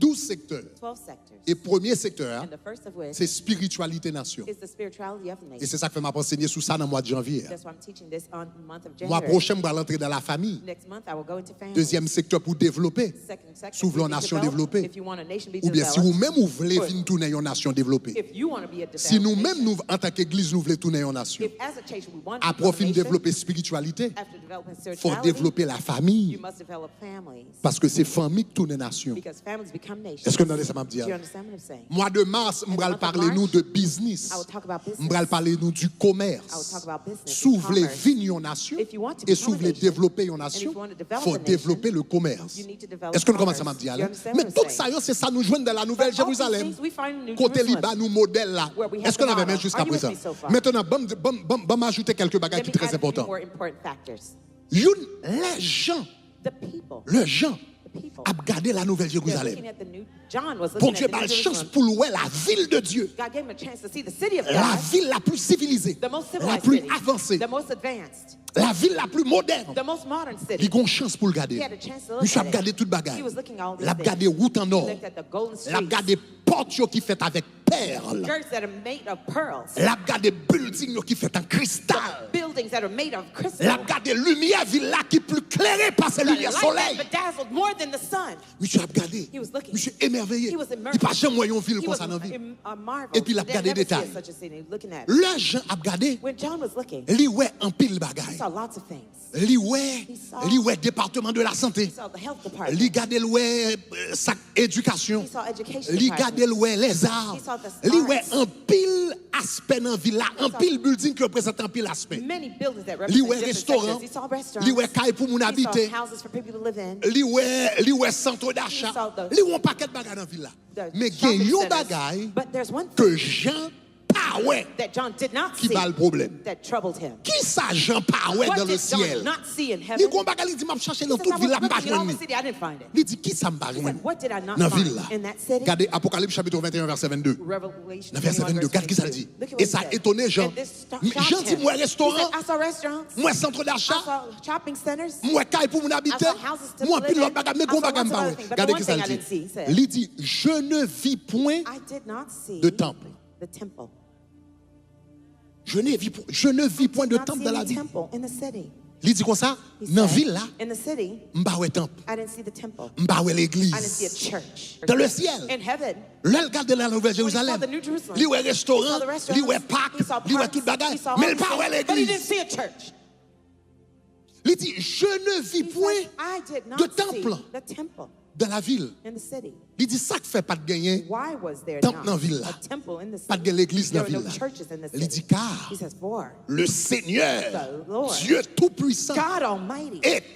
12 secteurs. 12 sectors. Et premier secteur, And the first of which c'est spiritualité nation. is the spirituality of the Et nation. c'est ça que fait m'a enseigner sur ça dans le mois de janvier. That's why I'm teaching this on the month of Mois January. prochain, je vais rentrer dans la famille. Next month, I will go into family. Deuxième secteur pour développer. Second sector, Si vous voulez une if you nation develop, développée. if you want a nation to be Ou bien si vous-même vous voulez Or- venir tourner une nation développée. if you want to be a developed Si nous-mêmes, nation, nous, en tant qu'église, nous voulons tourner une nation. if as a church we want to À become a profit de nation, développer spiritualité, after developing il faut spirituality, développer la you famille. must develop families. Parce que c'est famille qui tourne nation. Because families become nations. Est-ce que vous entendez ça m'a dit? Do you understand what I'm saying? Mois de mars, je vais month of parler nous March, de business. I will talk about business. Je vais parler nous du I will commerce. talk about business Si vous and voulez commerce. venir une nation If you want to et si vous become a voulez nation, développer une and if nation, you want to il develop faut a nation, développer le commerce. you need to develop Est-ce que nous commençons à commerce. me dire? Do you understand Mais what I'm tout saying? ça, c'est ça nous joignent dans la Nouvelle But all these Jérusalem. things we find in New Côté Jerusalem, liba, nous modèle là. where we have Est-ce qu'on the avait model. même jusqu'à Are you with présent? me so far? Maintenant, bon m'ajouter quelques bagages Let qui me sont très add a few importants. more important factors. Les gens, The people, les gens, people. a regardé la Nouvelle They're Jérusalem. looking at the new, John was Bon looking Dieu at the a New la chance Jerusalem. pour louer la ville de Dieu. God gave him a chance to see the city of La God, ville la plus civilisée, the most la civilized plus city, avancée, the most advanced, la ville la plus moderne. the most modern Il city. a une chance pour le He regarder. had a chance to look Monsieur a at regardé it. toute bagaille. He was looking at all these Il a things. regardé route en He or. looked at the golden Il a streets, regardé portes qui fait avec perles. skirts that are made of pearls, Il a regardé buildings qui fait en cristal. buildings that are made of crystal, Il a regardé lumière ville là qui plus clairée par ces the lumières light soleil. that bedazzled more than the sun. Monsieur a regardé. He was looking. Monsieur émerveillé. He was Il immersed. pas jamais moyen une ville He comme was ça dans la vie. marveled. Et puis il a He regardé never détails. seen such a scene. Looking at it. Le Jean a regardé. When John was looking, Lui ouais en pile he bagaille. saw lots of things. Lui ouais département de la santé. He saw the health department. Lui gardé ouais éducation. He saw education Lui department. gardé ouais les arts. He saw the Lui ouais arts. en pile aspect dans ville là, en pile building qui représente en pile aspect. Many buildings that Lui represent ouais different restaurant. sectors. He saw restaurants. Lui ouais caille pour moun He habiter. saw houses for people to live in. Lui ouais centre d'achat. He saw the- Lui un paquet de bagages dans ville là. The Mais shopping il y a un centers. bagage But there's one que thing Jean pas ouais that John did not qui see va le problème. that troubled him. Qui ça Jean pas ouais What dans le did John ciel? not see in Il heaven? gon bagage il dit m'a chercher He dans says, toute I ville là was m'pas looking in all the joindre. city, I didn't find it. Il dit qui ça m'pas He joindre? said, what did I not Dans find ville là. in that city? Regardez Apocalypse chapitre 21 verset 22. Revelation Dans verset 21, 22, verse regarde qui ça 22. dit. Look at what Et he ça a said. étonné Jean. And this Jean shocked dit him. moi He restaurant, said, I saw restaurants, moi centre I d'achat, saw shopping centers, moi caille pour mon habiter, I saw houses to moi live pile in. l'autre bagage, mais I gon saw bagage lots of pas other ouais. things, but Regardez the qui one ça thing I dit. didn't see, he said, Il dit je ne vis point I did not see de temple. the temple. Je ne vis point de Not temple see dans la any vie. temple in the city. Il dit comme ça, He dans la said, ville là, in the city, m'pas ouais temple, I didn't see the temple. m'pas ouais I didn't see a l'église. church. Dans le ciel, In heaven, là le garde la Nouvelle when he saw Jérusalem, the New Jerusalem, lui ouais he restaurant, saw the lui restaurants, ouais parc, he saw lui ouais parks, toute bagaille, he saw mais all il pas these ouais things, but he didn't l'église. see a church. Il dit je ne vis He point said, I did de not see temple the temple dans la ville. in the city. Il dit ça que fait pas de gagner, Why was there temple not dans la ville là. a temple in the Pas de city? l'église dans There la were ville no là. churches in the Il dit city. car He says, for le Seigneur, The Lord, Dieu Tout-Puissant, God Almighty était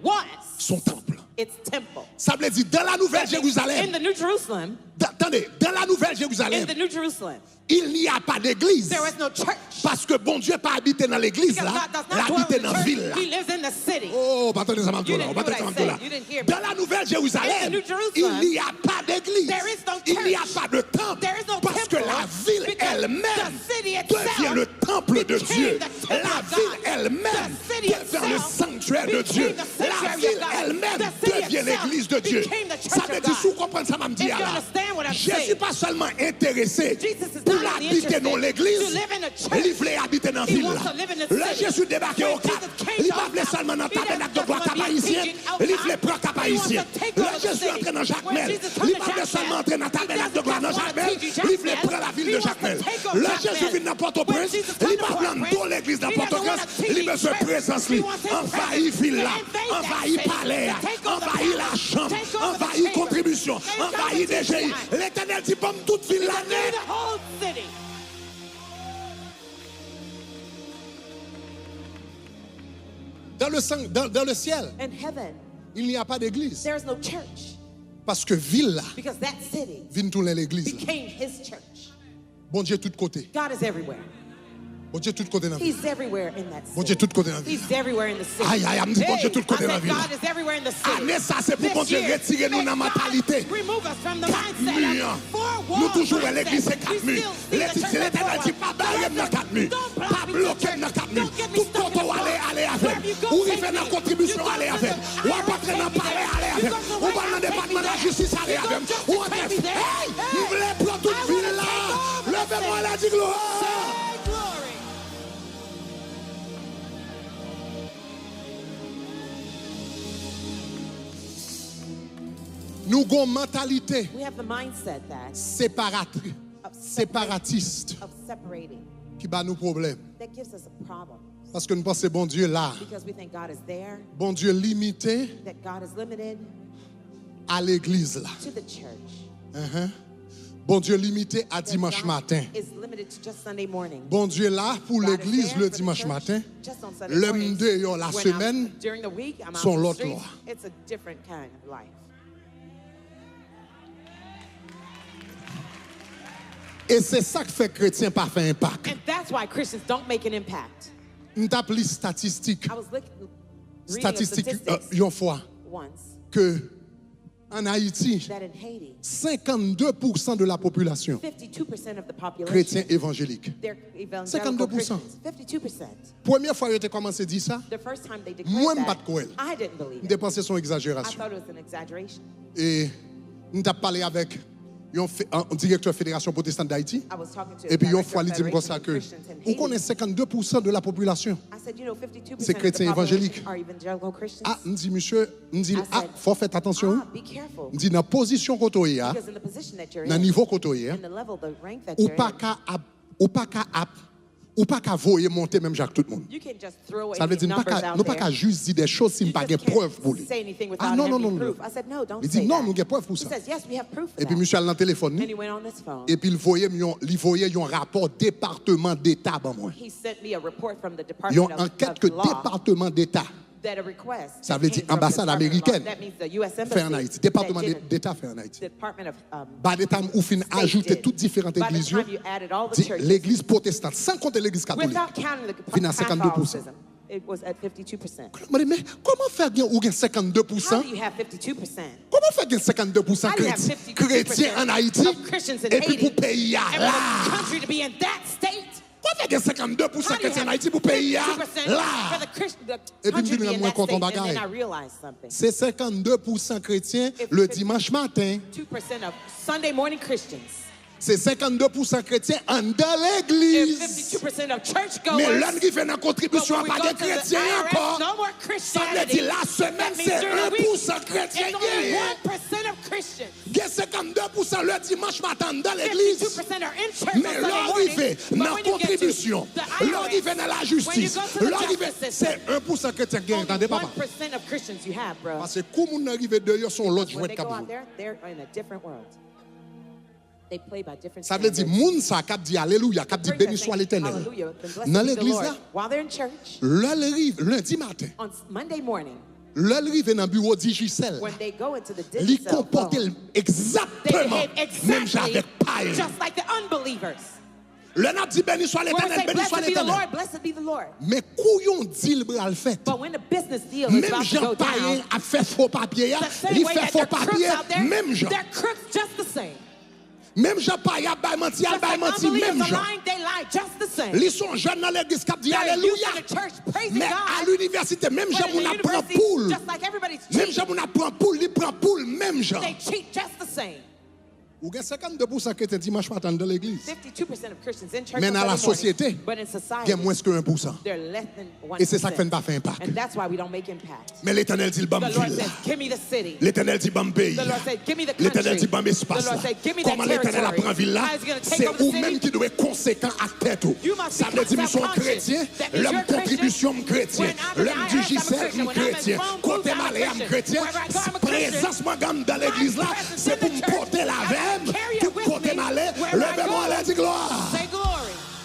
was son temple. its temple. Ça veut dire dans la Nouvelle In Jérusalem, the New Jerusalem, attendez, dans la Nouvelle in Jérusalem, the New Jerusalem, il n'y a pas d'église. there is no church. Parce que bon Dieu pas habité dans l'église Because là, God does il not dwell habite in dans the la church. ville là. He lives in the city. Oh, pas attendez ça m'a dit You là, didn't pas hear attendez what ça I m'a said. dit You là. didn't hear me. Dans la Nouvelle Jérusalem, In the New Jerusalem, il n'y a pas d'église. there is no Il n'y a church. pas de temple. There is no Parce que temple. la ville Because elle-même the city itself devient le temple de became Dieu. the temple La of ville God. elle-même The city devient le itself sanctuaire de became Dieu. the La sanctuary ville of God. elle-même The city devient itself l'église de Dieu. became the church Ça of veut dire, God. si vous comprenez ça, m'a dit If you là. understand what I'm Jésus saying, pas seulement intéressé Jesus is pour not only habiter dans interested l'église, to live in a church. il voulait habiter dans la He ville. wants to live in the Là, city. Jésus débarqué When au Cap. Jesus came Il to va our appeler Cap, seulement dans le he doesn't tabernacle de just gloire want to be cap-haïtien. teaching out Il loud. voulait prendre He wants cap-haïtien. to take Là, over the Jésus city. entré dans When Jacmel. Jesus Il come to va appeler seulement Jacmel, entrer dans le he tabernacle de doesn't gloire dans just want to Jacmel. teach Il voulait Jacmel. prendre la ville He de wants to Jacmel. take over Là, Jacmel. Jésus vient dans Port-au-Prince. When Jesus come Il to va prendre Port-au-Prince, toute l'église dans he doesn't Port-au-Prince. want to teach Il veut sa Prince. présence. He wants his Envahit presence. ville là. Invade that Envahit city. palais. Take over the Envahit la palace. chambre. Take over the Envahit chamber. contribution. Take over Envahit the DGI. TGI. L'Éternel dit, pomme toute ville là. He doesn't do the whole city. Dans le ciel, In heaven, il n'y a pas d'église. there is no church Parce que ville là, because that city vient tourner l'église là. became his church. Bon Dieu, tout côté. God is everywhere. Bon Dieu, tout côté dans la ville. He's everywhere in that Bon Dieu, city. tout côté dans la ville. He's everywhere in the city. Aïe, aïe, me dit, bon Dieu, tout côté I dans la said ville. God is everywhere in the city. Année ça, c'est pour bon This Dieu year, retirer nous dans la may God mentalité. remove us from the 4 mindset murs. of four Nous walls toujours à mindset. l'église, c'est We 4 murs. still see the church as L'Éternel dit, four pas barrer dans 4 murs. Don't block Pas me, bloquer church. dans 4 murs. Don't get me Tout stuck in côté the aller wall. avec. Wherever you go, Ou il take fait me. dans contribution, You go aller to avec. the Ou à IRS, partir dans take me palais, there. aller You avec. go to the Ou dans le White House, département de la take me justice, there. aller You go avec. just Ou to en take bref, me there. hey, Hey, il voulait prendre toute I ville wanna là. take over the Levez-moi city. la dit gloire. Hey, glory. Nous avons une mentalité We have the mindset that séparatiste of separating qui bat nos problèmes. that gives us a problem Parce que nous pensons bon Dieu là. because we think God is there, Bon Dieu limité that God is limited à l'église là. to the church. Bon Dieu limité à That dimanche God matin. is limited to just Sunday morning. Bon Dieu là pour God is l'église there le for the dimanche church matin. just on Sunday L'homme mornings. dehors la When semaine, during the week, I'm out sont on the l'autre streets. loi. It's a different kind of life. Et c'est ça qui fait chrétien pas fait impact. And that's why Christians don't make an impact. Nous t'appelons statistique. I was reading a Statistique statistics une fois once que En Haïti, that in Haiti, 52% de la population 52% of the population, chrétien évangélique. they're evangelical 52%. Christians. 52%. Première fois que j'ai commencé à dire ça, The first time they moi, declared je that, crois. I didn't believe j'ai it. pensé son I exagération. thought it was an exaggeration. Et nous avons parlé avec un directeur de la Fédération protestante d'Haïti. I was talking to a Et puis, une director fois, of il dit comme Federation ça of que Christians in on Haiti. connaît 52% de la population. I said, you know, 52% C'est of the chrétien population évangélique. are evangelical Christians. Ah, on dit, monsieur, on dit, I ah, said, faut faire attention. be careful. On dit, dans la position qu'on est, Because in the position that you're dans le in, niveau qu'on est, in the level, the rank that ou you're pas qu'à voyer monter même Jacques tout le monde. in, you can just throw away Ça veut these dire, numbers nous out pas qu'à there. juste dire des choses si You nous pas de just can't preuve pour lui. say anything without Ah non, non, having non, non. proof. I said, no, don't Il say dit, non, that. nous avons preuve pour He ça. says, yes, we have proof for Et puis, that. monsieur allait dans le téléphone. And he went on his phone. Et puis, il voyait un rapport département d'État. Bon, moi. He sent me a report from the Une Department enquête que of Law département d'État that a request Ça that veut dire came from the ambassade Department of Law. américaine That means the U.S. fait en Embassy Haïti. Département that did it. d'État fait en Haïti. Department of By the time où fin ajouter toutes différentes By the églises, time you added all the dit churches, l'église protestante, sans compter l'église catholique. without counting the Fin à 52%. Catholicism, it was at 52%. Mais comment faire bien ou bien How 52%? do you have 52%? Comment faire bien 52% How do you have 52% chrétiens en Haïti of Christians in et puis Haiti pour pays and for là? the country to be in that state? Comment faire bien 52% How do you chrétiens en have Haïti pour pays 52% là? for the Et puis, country to me be dis, in moi, that content state? And bagaille. then I realized something. C'est 52% chrétiens If le 50 dimanche matin. 2% of Sunday morning Christians. C'est 52% chrétiens en dans If l'église. 52% of churchgoers. Mais l'homme qui fait dans But contribution when à we pas go de to the chrétiens IRS, encore. no more Ça veut Christianity. dire la semaine, That means c'est during the week, 1% chrétien. it's only 1% of Christians. Il y a 52% le dimanche matin dans l'église. 52% are in church Mais on Sunday morning. l'arrivée But dans when la you get to contribution, the IRS, l'arrivée dans la when you justice, go to the l'arrivée, justice c'est system, 1% chrétien qui only entendez pas. 1% of Christians you have, bro. Parce que comme on arrive dehors, son l'autre When jouet they de go out cabou. there, they're in a different world. They play by different Ça veut dire, standards. moun sa cap dit alléluia, cap dit Person béni that soit thinks, l'éternel. hallelujah, then blessed Dans be the l'église Lord. là, While they're in church, l'arrive lundi matin, on Monday morning, l'arrive dans le bureau d'Igicel, when they go into the il digital comporte phone, they exactement behave même exactly avec païen. just like the unbelievers. Le n'a dit béni soit When we l'éternel, say, béni soit blessed be the l'éternel. Lord, blessed be the Lord. Mais couillon dit le fait. But when the business deal is Même about to Jean go Païen down, a fait faux papier, the same il way fait that faux they're crooks papier, out there, même Jean. they're crooks just the same. Même Jean Païen a menti, Just like menti, unbelievers même are Jean. lying, they lie just the same. Ils sont jeunes dans l'église qui dit They're youth alléluia. in the church praising Mais à God. l'université, même But Jean in on the apprend university, poule. just like everybody's Même cheating, Jean on apprend poule, il prend poule, même Jean. they cheat just the same. Ou gen 52% qui étaient dimanche matin dans l'église. 52% of Christians in church Mais on dans la Sunday morning, société, but in il y society, a moins que 1%. they're less than 1%. Et c'est ça qui fait pas faire impact. And that's why we don't make impact. Mais l'Éternel dit le bam The Lord ville. says, give me the city. L'Éternel dit bam pays. The Lord said, give me the country. L'Éternel dit bam The espace. Lord said, give me that Comment l'Éternel territory. apprend ville là? How is he gonna take C'est over the ou city? même qui doit être conséquent à tête. You must Ça veut be dire, nous sommes self-conscious. chrétiens, That means l'homme you're Christian. contribution chrétien, When I'm in the l'homme IRS, du I'm a Gisèle Christian. When I'm in chrétien, phone côté booth, I'm a malais, I'm Christian. chrétien. Wherever I go, I'm a Christian. Présence moi gamme dans l'église là, My presence c'est in the pour me church. porter la I veine, carry it tout with côté me. malais, Wherever I levez-moi go, la dit gloire. say glory.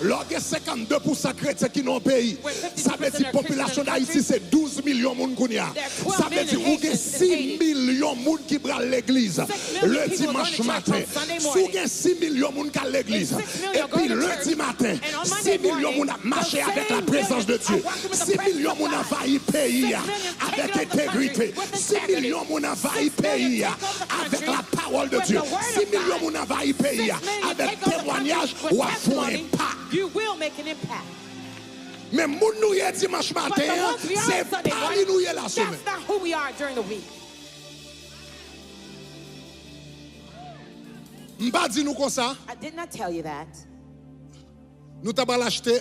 Lorsque 52% chrétiens qui n'ont pays, When 52% ça veut dire are population Christian in the d'Haïti c'est 12 millions de monde qu'on y a. There are 12 Ça veut dire million qu'il y a Haitians in 6 Haiti. millions de monde qui prennent l'église 6 million le people dimanche going to church matin. on Sunday Si morning. il y a 6 millions de monde qui à l'église And 6 million et puis go to lundi church. matin, And on 6 Monday millions de morning, monde a marché those avec la same présence de millions Dieu. are walking with the 6 presence millions of de monde God. envahit le pays 6 million avec taking over the intégrité. country with 6 integrity. millions de monde envahit 6 le pays million take over the avec country la parole de with Dieu. the word 6 of millions de God. monde envahit le 6 pays million avec take over the témoignage country ou with à fond testimony. impact. You will make an impact. Mais moun nou yé dimanche But matin, the ones we are c'est on Sunday pas morning, li nou yé la semaine. that's not who we are during the week. M'pa di nou kon sa, I did not tell you that. nous t'avons acheté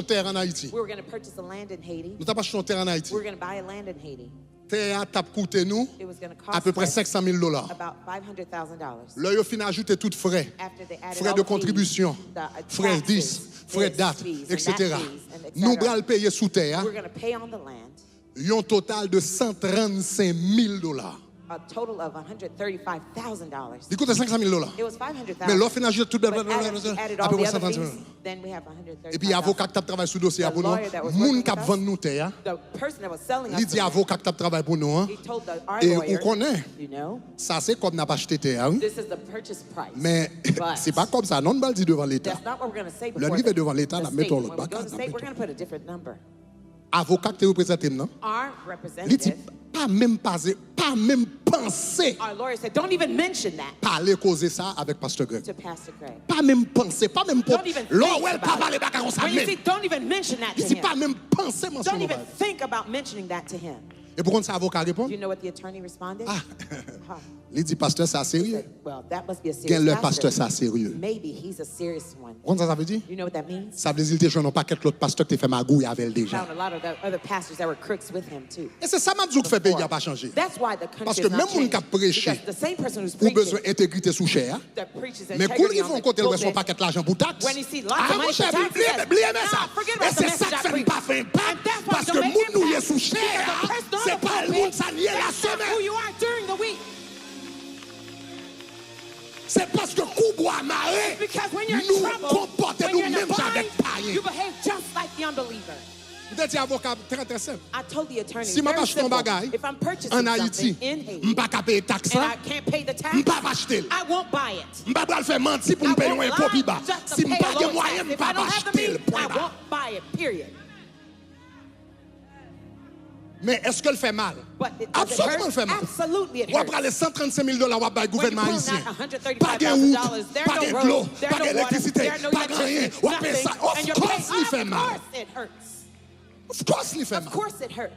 terre en Haïti. We were going to purchase a land in Haiti. Nous t'avons acheté terre en Haïti. We were going to buy a land in Haiti. Terre a tap coûté nous It was going to à cost peu près us $500 000. about $500,000. Là, ils ont fini ajouter tout frais. After they added Frais all de the contribution, fees, the frais taxes, 10, frais this, date, fees, and etc. that fees, and et Nous cetera. allons payer sous terre We're going to pay on the land un total de $135,000. a total of $135,000. Il coûte $500,000. It was $500,000. Mais là, on a ajouté tout But added à all peu the près other 135 fees, 000. then we have $135,000. Et puis, avocat qui travaille sur le dossier The pour nous, lawyer that was moun working qui with us, vend nous terre, the person that was selling us il the dit land, avocat qui travaille pour nous. he told our Et lawyer, on connaît, you know, ça c'est comme n'a pas acheté terre. Hein? this is the purchase price. Mais But c'est pas comme ça, non, on va le dire devant l'État. that's not what we're going to say Le before livre est devant l'État, the là, state. mettons When l'autre we go to bac. state, we're going to put a different number. Avocat qui te représente, non? Our Il dit, representative pas même penser Our lawyer said, don't even mention that parler causer ça avec Pasteur Greg. to Pastor Greg. Pas même penser, pas même Don't even Là think ouais, about pas it. parler bagarre ça When you même. see, don't even mention that to Ici him. pas même penser Don't mentionner. even think about mentioning that to him. Et pourquoi ça avocat Do répond? you know what the attorney responded? Ah, Huh. il dit pasteur ça He sérieux. said, well, that must be a Quel serious le pastor. pasteur ça sérieux. Maybe he's a serious one. Pourquoi ça veut dire? You know what that means? Ça veut dire que tu n'as pas quelques autres pasteurs qui te fait magouille avec elle déjà. Found a lot of the other pastors that were crooks with him too. Et c'est ça m'a dit que fait pays n'a pas changé. That's why the country Parce is que not même changed. qui a prêché, Because the same person who's pour besoin preaching d'intégrité sous chair, that preaches mais quand integrity ils on vont the côté le son pulpit, paquet l'argent pour taxe. when you see lots Ah of mon money for cher, taxes, oubliez mais ça. forget Et about the c'est message ça I qui fait preach. pas faire impact. And that's why Parce it que don't make moun nou yé impact. sous chair, Because the person on c'est the pas le pulpit, monde ça nié la that's not who semaine. you are during the week. C'est parce que Kouboua maré, Because when you're in nous trouble, comportons when you're in a nous-mêmes avec bind, païens. you behave just like the unbeliever. Vous êtes avocat très très simple. I told the attorney, Si je very achète un simple. bagage If I'm purchasing en something Haïti, in je ne Haiti peux pas payer taxe, and I can't pay the je ne tax, peux pas acheter. I won't buy it. Je ne peux pas le faire mentir pour me I payer won't un impôt plus lie bas. just to Si je pay n'ai a pas de lower moyens, je tax. ne If peux I pas don't have the acheter le means, point I bas. won't buy it, period. Mais est-ce que le fait mal? But it, does it Absolument le hurt? fait mal. Absolutely it On va hurts. prendre les $135 000 au When you gouvernement pull haïtien. out Pas de route, $135,000, there pas are de no l'eau, roads, there pas are no water, d'électricité, there are no pas de rien. electricity, On paye nothing, ça. Of and you're course, paying. il fait Of mal. course it hurts. Of course, il fait Of mal. course it hurts.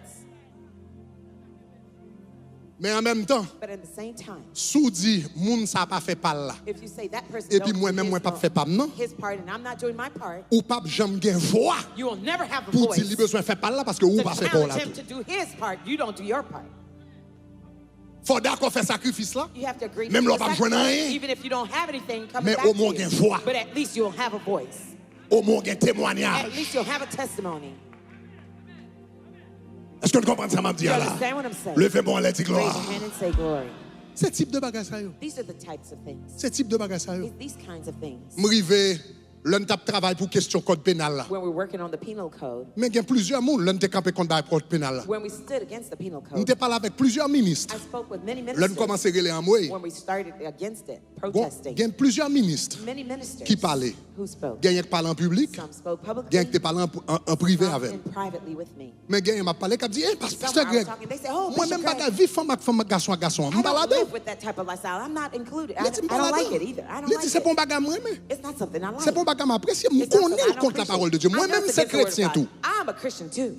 Mais en même temps, But at the same time, sous dit, moun ça pas fait pas là. if you say that person Et don't puis do moi-même, his moi pas part- fait pas non. his part and I'm not doing my part, Ou pas jamais gain voix you will never have a pour voice dire qu'il besoin faire pas là parce que ou to pas fait pas là. challenge him to do his part. You don't do your part. Faut d'accord faire sacrifice là. You have to agree Même to l'on the pas besoin de sacrifice, rien. even if you don't have anything coming Mais back au to moins you. gain voix. But at least you'll have a voice. Au moins gain At témoignage. least you'll have a testimony. Est-ce que vous comprenez ça m'a dit You là? understand what I'm saying? Levez bon les Raise gloire. your hand and say glory. C'est type de bagage ça yo. These are the types of things. C'est type de bagage ça yo. These kinds of things. M'rivé l'on tape travail pour question code pénal là. When we're working on the penal code, Mais il y a plusieurs monde l'on te campé contre le code pénal là. when we stood against the penal On code, te parlé avec plusieurs ministres. I spoke with many L'on ministers commencé à relais en moi. when we started against it, Il protesting. y a plusieurs ministres Many ministers qui parlaient. who spoke. Il y a qui parlent en public, Some spoke il y a publicly, qui parlent en privé some avec. in privately with me. Mais il y a m'a parlé qui a dit "Eh pasteur Some I was Greg, talking, they say, "Oh, moi Bishop même pas Greg, vivre femme garçon à garçon, I me don't balade." live with that type of lifestyle. I'm not included. I Il dit, don't like it either. I don't Il like dit c'est it. bon bagage moi mais It's not something I like. c'est bon bagage m'apprécier, me It's not something connais I don't contre la appreciate. parole de Dieu. I know Moi-même it's c'est against the word of chrétien God. tout. I'm a Christian too.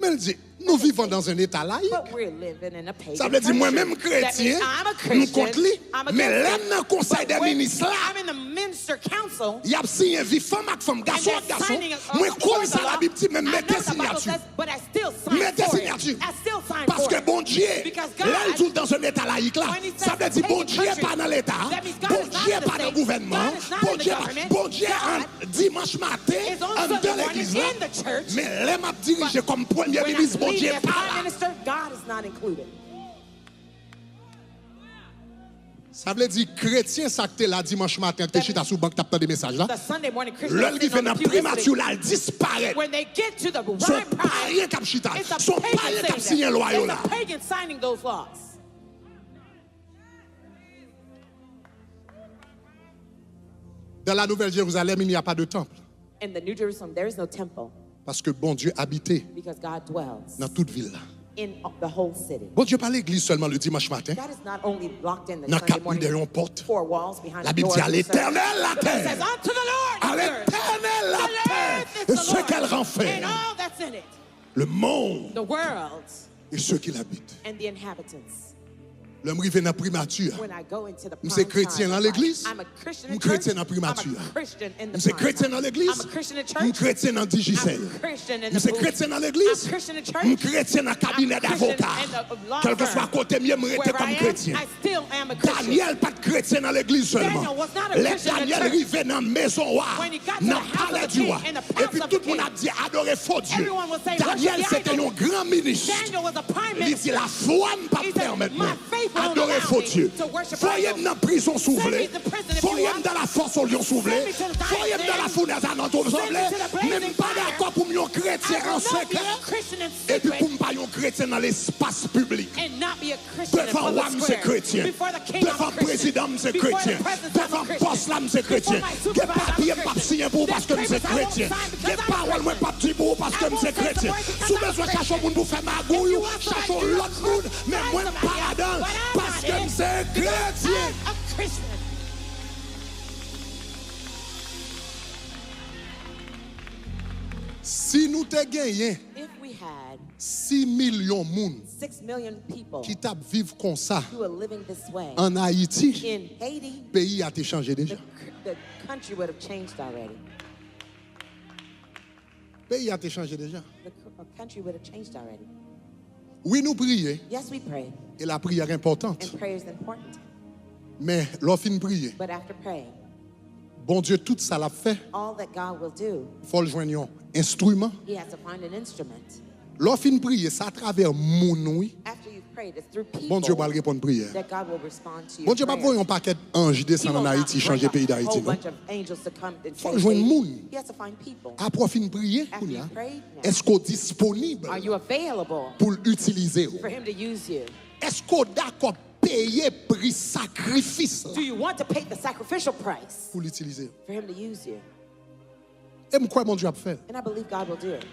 Mais il dit nous vivons dans un état laïque. But we're living in a pagan Ça veut dire country. moi-même That chrétien, means I'm a nous Christian, compte lui, I'm a mais Christian, l'aime dans le conseil but des when ministres là, I'm in the minister council. il y a signé vie femme avec femme, garçon and avec they're garçon. signing Moi for comme the ça la law. Bible dit même I know mettez the Bible signature. says, but I still sign Mettez for it. signature. I still sign Parce for que it. bon Dieu, Because God, là, il est dans un état laïque là. when he says Ça veut dire bon pagan Dieu country, pas dans l'état, that means God bon is not Dieu in the pas dans le state, gouvernement, God is not bon in the Dieu government, bon Dieu God en dimanche matin, is on en Sunday de morning l'église là. in the church. Mais les m'a dirigé comme premier When ministre, I'm bon Dieu leading as pas prime là. minister, God is not included. Ça veut dire chrétien ça que là dimanche matin, tu chita sous banque t'as des messages là. The Sunday morning Christian L'homme qui fait dans primature là, il disparaît. when they get to the Son right prime, païen cap chita, it's a son pagan païen cap saying signé that. loi It's là. a pagan signing those laws. Dans la Nouvelle Jérusalem, il n'y a pas de temple In the New Jerusalem, there is no temple parce que bon Dieu habitait because God dwells dans toute ville là. in the whole city. Bon Dieu pas l'église seulement le dimanche matin. God is not only locked in the Dans Sunday quatre murs morning derrière une porte. four walls behind La the Bible doors dit à of the service. l'éternel la It says, terre. unto the Lord À the earth. l'éternel la The earth terre. is Et the ce qu'elle Lord renferme. and all that's in it. Le monde The world et ceux qui l'habitent. and the inhabitants. L'homme rive dans primature. When I go into the C'est prime chrétien time dans of l'église. life, I'm a Christian in I'm chrétien church. dans primature. I'm a Christian in the C'est prime chrétien time. dans l'église. I'm a Christian in I'm church. chrétien dans Digicel. I'm a Christian in the C'est booth. chrétien dans l'église. I'm Christian in church. I'm chrétien dans cabinet I'm Christian d'avocat. in the law Quel que firm. soit côté mieux, me rester Where comme I am, chrétien. I still am a Christian. Daniel pas de chrétien dans l'église seulement. Daniel was not a Les Christian in Daniel church. rivé dans la maison roi, When he got to dans the le house palais of the du king, roi. in the Et palace puis of tout the le monde king, a dit adorer faux Dieu. everyone will say, Daniel worship the c'était idol. un grand ministre. Daniel was a prime Il dit minister. la foi ne pas He said, permettre. my faith won't adorer allow faux me Dieu. to worship Voyez idols. dans la prison Send me soufflée. to the prison if you Voyez want. dans la force au lion soufflé. Send me to the dying Voyez dans la man. fournaise à l'entour Send me to the blazing même pas fire. d'accord pour un chrétien I en will not be secret. a Christian in Et puis secret pour ne pas un chrétien dans l'espace public. and not be a Christian in Devant public roi, c'est square. chrétien. Before the king, Devant I'm a Christian. président, c'est Before chrétien. the president, Devant I'm a Christian. boss, là, c'est chrétien. Before my Des supervisor, I'm a papiers, pas Christian. signer pour parce que There's c'est papers I won't chrétien. sign because Des I'm a paroles, moi, Christian. pas petit pour parce que I won't c'est say some chrétien. words because Sous I'm a besoin Christian. chercher monde pour faire magouille, If you want chercher somebody to l'autre monde, mais find moi, somebody pas else, là-dedans but I'm parce not que in c'est because chrétien. I'm a Christian. Si nous te gagné If we had 6 millions de monde 6 million people qui tap vivre comme ça who are living this way en Haïti, in Haiti, le pays a été changé déjà. the country would have changed already. Le pays a été changé déjà. The country would have changed already. Oui, nous prions Yes, we pray, et la prière est importante. and prayer is important. Mais lorsqu'on fin prier, But after praying, bon Dieu, tout ça l'a fait. all that God will do, Il faut le joindre un instrument. He has to find an instrument. Lorsqu'on prier, c'est à travers mon oui. After you've prayed, it's through Bon Dieu va people répondre prière. that God will respond to Bon your Dieu va prayers. voir un paquet d'anges He descendre will en not Haïti, bring changer le pays a d'Haïti, whole non? bunch of angels to come and Faut change joindre Haiti. moun. He has to find people. Après fin prier, After you've prayed, now, est-ce qu'on est disponible are you available pour l'utiliser? for Him to use you? Est-ce qu'on est d'accord payer prix sacrifice Do you want to pay the sacrificial price pour l'utiliser? for Him to use you? Et moi, quoi mon Dieu a fait? And I believe God will do it.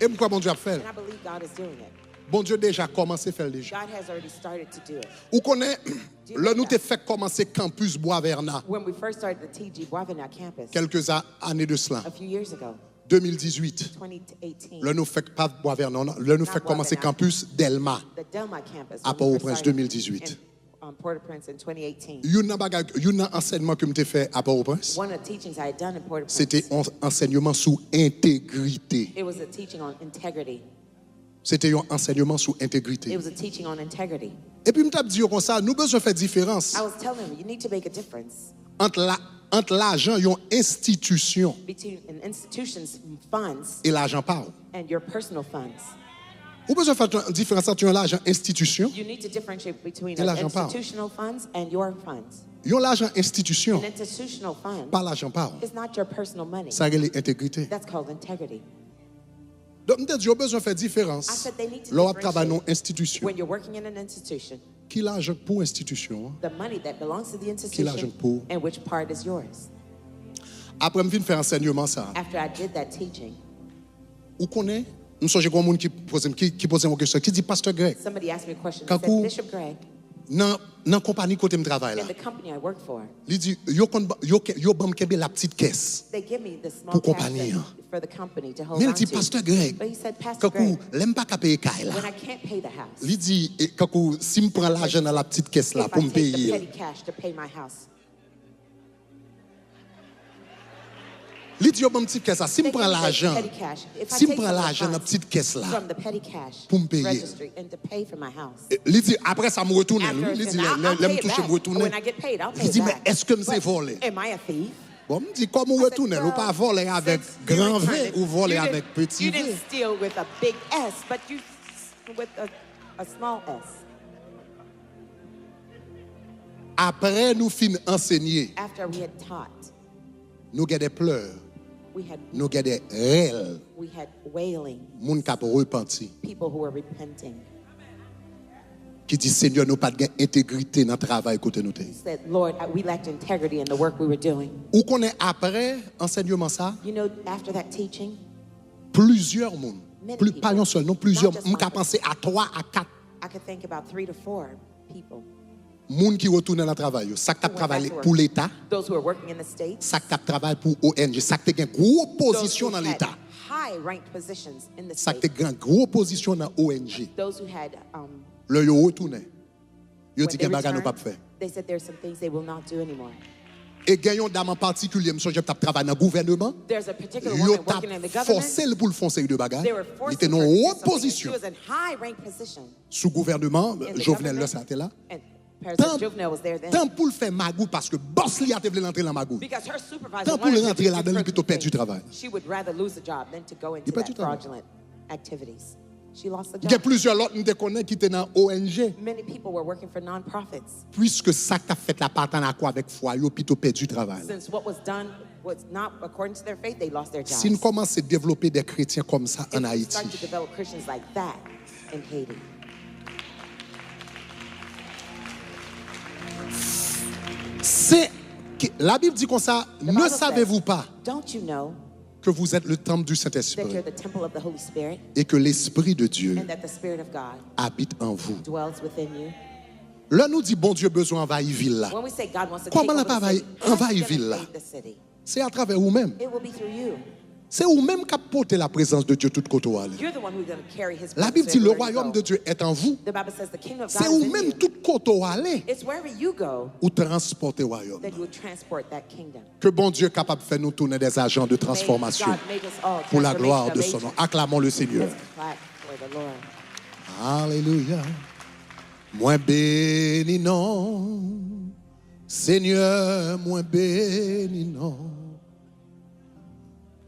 Et moi, quoi mon Dieu a fait? And I believe God is doing it. Bon Dieu déjà commencé à faire déjà. God has already started to do it. Ou connaît, là nous t'ai fait commencer campus Bois-Vernat, When we first started the TG Boisvena campus quelques années de cela, a few years ago, 2018. 2018, Là nous fait pas Bois-Vernat, là nous fait commencer campus Delma. the Delma campus, À when we first Port-au-Prince, started 2018. in Port-au-Prince in 2018. Il y a un enseignement que je fait à Port-au-Prince. One of the teachings I had done in Port-au-Prince, C'était un enseignement sous intégrité. it was a teaching on integrity. C'était un enseignement sous It intégrité. was a teaching on integrity. Et puis, je me dit comme ça, nous besoin faire différence I was telling him, you need to make a difference entre l'argent, une institution, between an institution's funds et l'argent par. and your personal funds. Vous besoin faire une différence entre l'argent institution, You need to differentiate between Et l'argent part. institutional funds and your funds. l'argent institution, An institutional fund pas l'argent par. is not your personal money. Ça c'est l'intégrité. That's called integrity. Donc, je dit, besoin faire I différence. said they need to Là, on travaille dans differentiate institution. when you're working in an institution, Qui l'argent pour institution? the money that belongs to the l'argent institution pour? and which part is yours. Après, je viens faire enseignement ça. After I did that teaching, Vous connaissez? Nous sommes comme monde qui pose une question, qui dit Pasteur Greg, somebody asked me a question. They Kakou. said, Bishop Greg, dans la compagnie côté me travaille là. in the company I work for, Il dit yo bam kebe la petite caisse. they give me the small Pour cash compagnie, hein. for the company to hold Mais il on dit to. Pasteur Greg, But he said, Pastor kakou Greg, l'aime pas ka payer kay là. when I can't pay the house, Il dit kakou si me prend l'argent dans la petite caisse là if pour I me take the payer. petty cash to pay my house, Il dit yo bam petite caisse là, si me they prend give me the l'argent, petty cash. If I si me take prend some of the l'argent dans la funds petite caisse là, from the petty cash pour me payer. registry and to pay for my house. il dit après ça me retourne, After il it's dit in, I'll l'aime pay it toucher me back. retourner. When I get paid, I'll pay Il it dit mais back. est-ce que me c'est But volé? am I a thief? Bon me dit comment I said, retourner, ou girl, pas voler avec since you grand returned V it, ou voler you avec didn't- petit You V. didn't steal with a big S, but you with a small S. Après nous fin enseigner, After we had taught, nous avons des pleurs, we had nous avons des rêles, wailing, moun k'ap repenti, people who were repenting. qui dit Seigneur nous pas de intégrité dans le travail côté nous. Said, Lord, we lacked integrity in the work we were doing. Ou connaît après enseignement ça, You know, after that teaching, plusieurs moun, Many pas people. un seul, non plusieurs, Not just on one ka penser à 3 à 4 I could think about 3 to 4 people. moun qui retournent dans le travail, ça qui who went back travaillé to work. pour l'état, Those who are working in the States, ça qui travaille pour ONG, ça qui a une grosse those position who dans had l'état, high-ranked positions in the ça States, qui a une grosse position dans ONG. those who had, Le yo retourné. Yo when dit they que bagarre nous pas returned, faire. they said there's some things they will not do anymore. Et gagnons dame en particulier, monsieur je t'a travaillé dans le gouvernement. There's a particular Yo woman t'a working in the forcé government. pour le foncer de bagarre. They were Il forcing était her dans to do une haute something, and she position was in high-ranked position sous gouvernement. in the Jovenel government. là ça était là. And President Jovenel was there then. Tant pour le faire magou parce que boss li a te voulu entrer dans magou. Because her supervisor Tant pour wanted le her rentrer to là-dedans, do il plutôt certain perdre du things. travail. She would rather lose a job than to go into perd du that travail. fraudulent activities. She lost the Il y a job. plusieurs autres qui te connaissent qui étaient dans ONG. Many people were working for non-profits. Puisque ça t'a fait la partant à quoi avec foi, yo plutôt perdu travail. Since what was done was not according to their faith, they lost their jobs. Si nous commençons à développer des chrétiens comme ça en If we Haïti, start to develop Christians like that in Haiti, c'est la Bible dit comme ça, the ne Bible savez-vous says, pas don't you know que vous êtes le temple du that Saint-Esprit you're the temple of the Holy Spirit et que l'Esprit de Dieu and that the Spirit of God habite en vous. dwells within you? Là, nous dit, bon Dieu, besoin envahir ville là. When we say God wants to Comment take la over pas the city, envahir how's he ville gonna là? invade the city? C'est à travers vous-même. It will be through you. C'est vous-même qui portez la présence de Dieu tout côté où aller. You're the one who's going to carry his La presence Bible dit, le everywhere you royaume go. de Dieu est en vous. The Bible says the kingdom of God C'est is in vous-même you. tout côté où aller It's wherever you go ou transporter le royaume. that you would transport that kingdom. Que bon Dieu est capable de faire nous tourner des agents de transformation May God make us all pour la gloire de transformation son nom. Acclamons le Seigneur. Let's clap for the Lord. Alléluia. Moins béni non, Seigneur, moins béni non.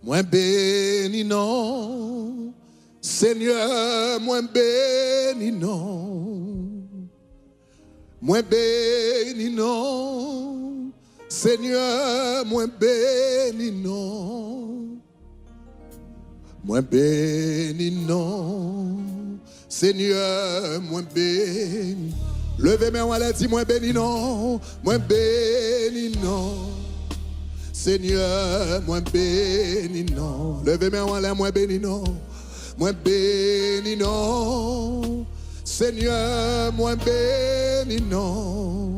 Moins béni non, Seigneur, moins béni non. Moins béni non, Seigneur, moins béni non. Moins béni non, Seigneur, moins béni. Levez mes mains, dit moins béni non, moins béni non. Seigneur, moins béni non. Levez mes mains, moins béni non, moins béni non. Seigneur, moins béni non.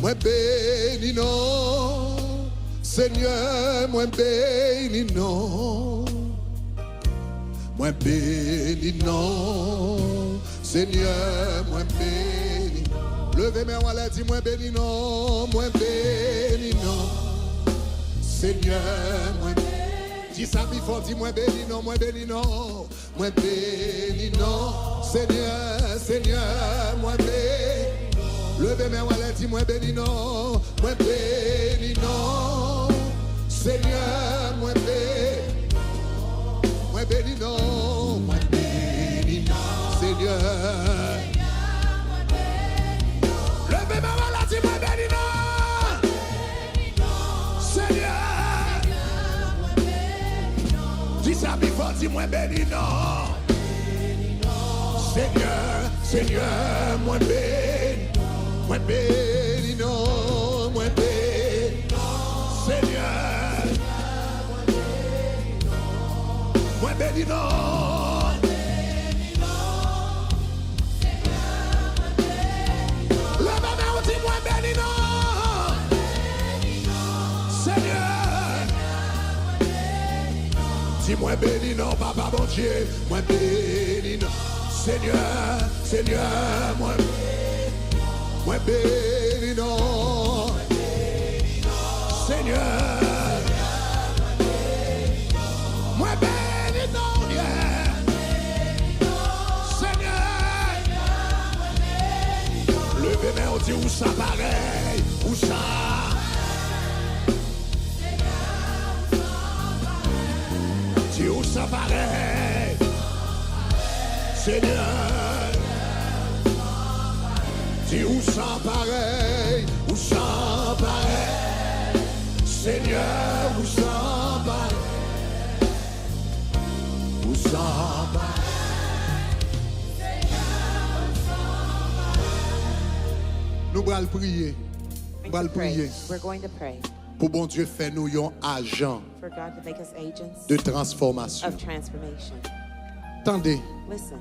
Moins béni non. Seigneur, moins béni non. Moins béni non. Seigneur, moins béni. Levez mes mains, dit moins béni non, moins béni non. Seigneur, moins béni. Dis ça plus fort, dis moins béni non, moins béni non. Moins béni non. Seigneur, Seigneur, moins béni. Levez mes mains, dis moins béni non, moins béni non. Seigneur, moins béni. Moins béni non, moins béni non. Seigneur. Levez mes mains, dis moins béni non. Seigneur. Dis ça plus fort, dis moins béni non. Seigneur, Seigneur, moins béni. Moins béni non, moins béni. Seigneur. Moins béni non. La maman dit moins béni non. Seigneur. Dis moins béni non, papa mon Dieu. Moins béni non. Seigneur, Seigneur, moins béni. Moins béni non. Seigneur. Moins béni non, yeah. Seigneur. Levez mes on dit où ça pareil, où ça. Dis où ça pareil. Seigneur. Dis où ça pareil, où ça pareil. Seigneur, où ça pareil. Où ça pareil. Nous allons prier. Nous allons prier. We're going to pray Pour bon Dieu faire nous un agent for God to make us agents de transformation. of transformation. Attendez, Listen,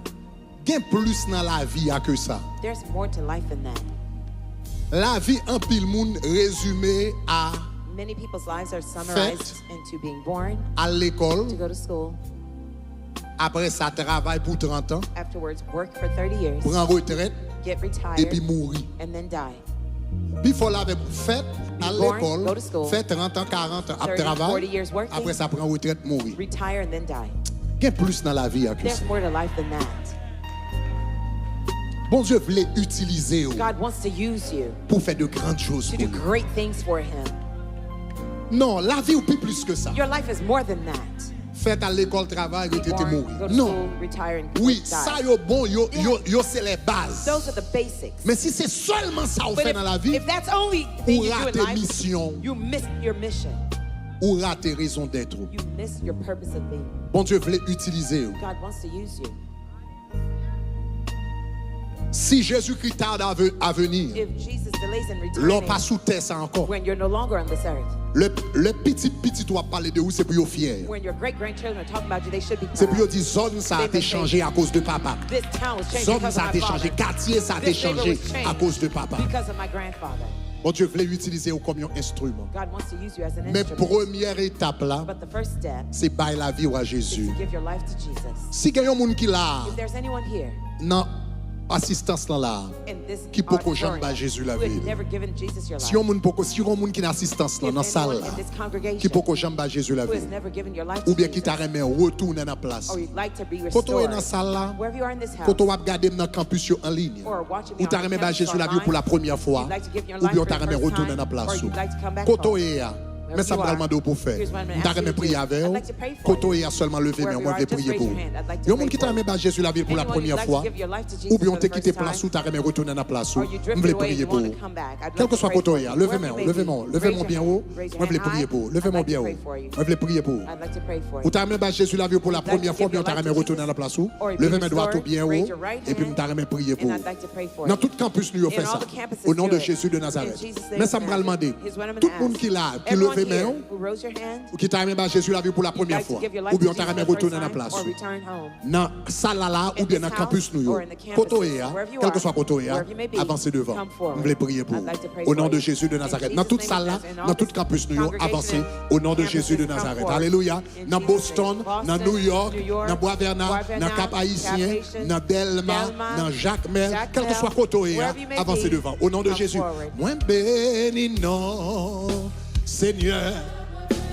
il y a plus dans la vie que ça. there's more to life than that. La vie en pile monde résumée à Many people's lives are summarized into being born, à l'école, to go to school, après ça travaille pour 30 ans, afterwards work for 30 years, prend retraite get et retired, puis mourir. and then die. Puis il faut la fait à Be born, l'école, go to school, fait 30 ans, 40 ans, 30, après 40 travail, years working, après ça prend retraite, mourir. retire, and then die. Il y a plus dans la vie que There's ça. more to life than that. Bon Dieu voulait utiliser God wants to use you pour faire de grandes choses to pour do lui. great things for Him. Non, la vie ou plus que ça. Your life is more than that. fait à l'école travail et t'es born, mourir. go to Non. school, retire, and Oui, die. ça yo bon, yo c'est les bases. Those are the basics. Mais si c'est seulement ça ou But fait dans la vie, if that's only thing ou you do in rate life, mission, you miss your mission. ou rate raison d'être. You miss your purpose of being. Bon Dieu voulait utiliser. God wants to use you. Si Jésus-Christ tarde à venir, If Jesus delays in l'on returning, pas sous terre ça encore. when you're no longer on this earth, Le petit doit parler de vous, c'est pour vous fier. when your great-grandchildren are talking about you, they should be C'est pour vous proud. dire zone ça a été changé à cause de papa. This town was changed Zone because ça a of été my changé, father. quartier ça a été This neighborhood changé was changed à cause de papa. because of my grandfather. Bon Dieu voulait utiliser vous comme un instrument. God wants to use you as an Mais instrument. première étape là, But the first step c'est bailler la vie à is Jésus. to give your life to Jesus. Si il y a un monde qui là, If there's anyone here non assistance là, in this qui peut que j'aime auditorium pas Jésus la who has vie. never given Jesus your life, Si on moun poko, si on moun qui n'a assistance là if dans salle anyone là, in this congregation qui poko j'aime pas Jésus la who vie. has never given your life Ou to bien qui t'a Jesus, remis retourner dans la place. or you'd like to be Koto est dans restored, salle là, wherever you are in this house, koto wap gade dans campus yo en ligne. or watching me Ou on t'a remis campus Jésus la vie online, pour la première fois. you'd like to give your Ou life bien for t'a the remis first retourner time, dans la place. or you'd like to come back Koto home. est là. Wherever Mais ça you me are, demande pour faire. here's what I'm gonna T'a ask you remis to prier do. avec I'd vous. like to pray for Koto you. est seulement levé mais Wherever moi you vais are, just prier raise pour your vous. hand. I'd like to Yon pray moun qui t'a for you. remis Jésus la vie pour la Anyone première who'd like to fois. give your life to Jesus Ou bien for t'es the quitté first place time, ou t'as remis retourner dans la place. or Ou you je drifted voulais away prier and pour want vous. to come back, I'd Quel like que to soit pray koto for est, you. levez Wherever moi, you levez may moi, be, levez raise mon your bien hand. haut. Raise your Moi je voulais hand prier high. pour vous. I'd Levez mon like to bien pray haut. for you. Moi je voulais prier pour vous. I'd like to pray for Ou you. t'as remis Jésus la vie pour la You'd like première to fois, give bien your t'as life remis to retourner dans la Jesus, place où. or you Levez be mes doigts tout restored, bien haut. raise your right Et puis hand, m't'a remis prier pour and vous. I'd like to pray for Dans you. tout campus nous In fait all ça. the campuses Au nom de do it. Jésus de In Nazareth. Jesus' name Mais of ça me va Nazareth. demander. Here's what I'm Tout gonna le monde ask. qui là, qui Everyone levait here main, who rose your hand, ou qui t'a remis Jésus la vie pour la première like to fois. give your Ou life bien to t'as Jesus remis for the first retourner dans la time, place. or return home. Dans salle là ou In bien this dans campus house nous. or in the Koto campuses, est, wherever you quel que are, soit koto est, wherever you may be, avancez devant. come forward. Je voulais prier pour I'd vous. like to pray Au for nom de you. Jésus de In Nazareth. Jesus' Dans toute name salle là, of Nazareth, dans tout campus nous, congregation avancez. and Au nom de campuses, Jésus de come Nazareth. forward. Alléluia. In Dans Jesus' Boston, name. dans New York, New York, dans Bois-Vernal, Bois-Vernal, dans Cap-Haïtien, Cap-Haïtien, dans Delma, dans Jacmel, quel que soit koto est, wherever you may avancez be, devant. Au nom de come Jésus. forward. Moi béni non, Seigneur.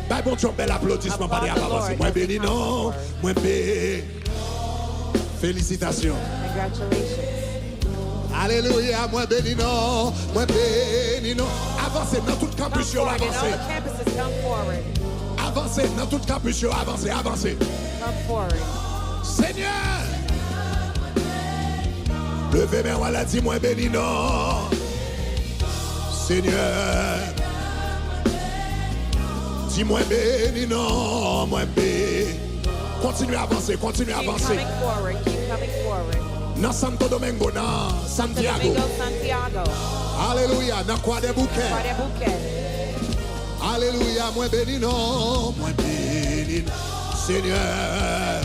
Bah bon Dieu, bel applaudissement, pas Applaud the avancez. Lord Moi as they béni come non, forward. moi béni. Félicitations. Congratulations. Alléluia, moi béni non, moi béni non. Avancez dans tout Come campus, yo, forward. In all avancez. the campuses, come forward. Avancez dans tout campus, yo, avancez, avancez. Come forward. Seigneur, levez mes voilà, dis moi béni non. Seigneur, dis-moi béni non, moi béni. Continuez à avancer, continuez à Keep avancer. coming forward. Keep coming forward. Dans Santo Domingo, dans Santiago. Domingo, Santiago. Alléluia, dans quoi des bouquets. Guadalupe. Alléluia, moi béni non, moi béni non. Seigneur.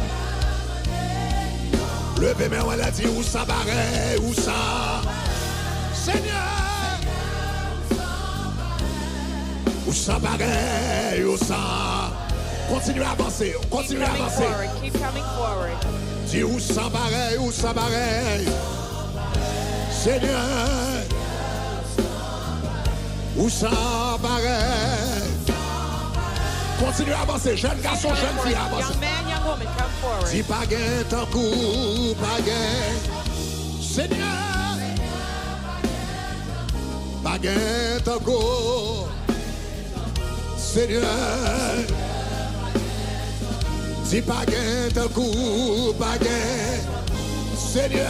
Levez mes voilà, dis où ça barre, où ça. Seigneur. Où ça barre, où ça. Continuez à avancer, Keep continuez à coming avancer. forward. Keep coming forward. Dis où ça barre, où ça barre. Seigneur. Où ça barre. Continuez à avancer, jeune garçon, jeune fille, avancez. Young man, young woman, come forward. Si pas gain, tant coup, pas gain. Seigneur. Pas gain, tant coup. Seigneur. Si pas gain, tant coup, pas gain. Seigneur.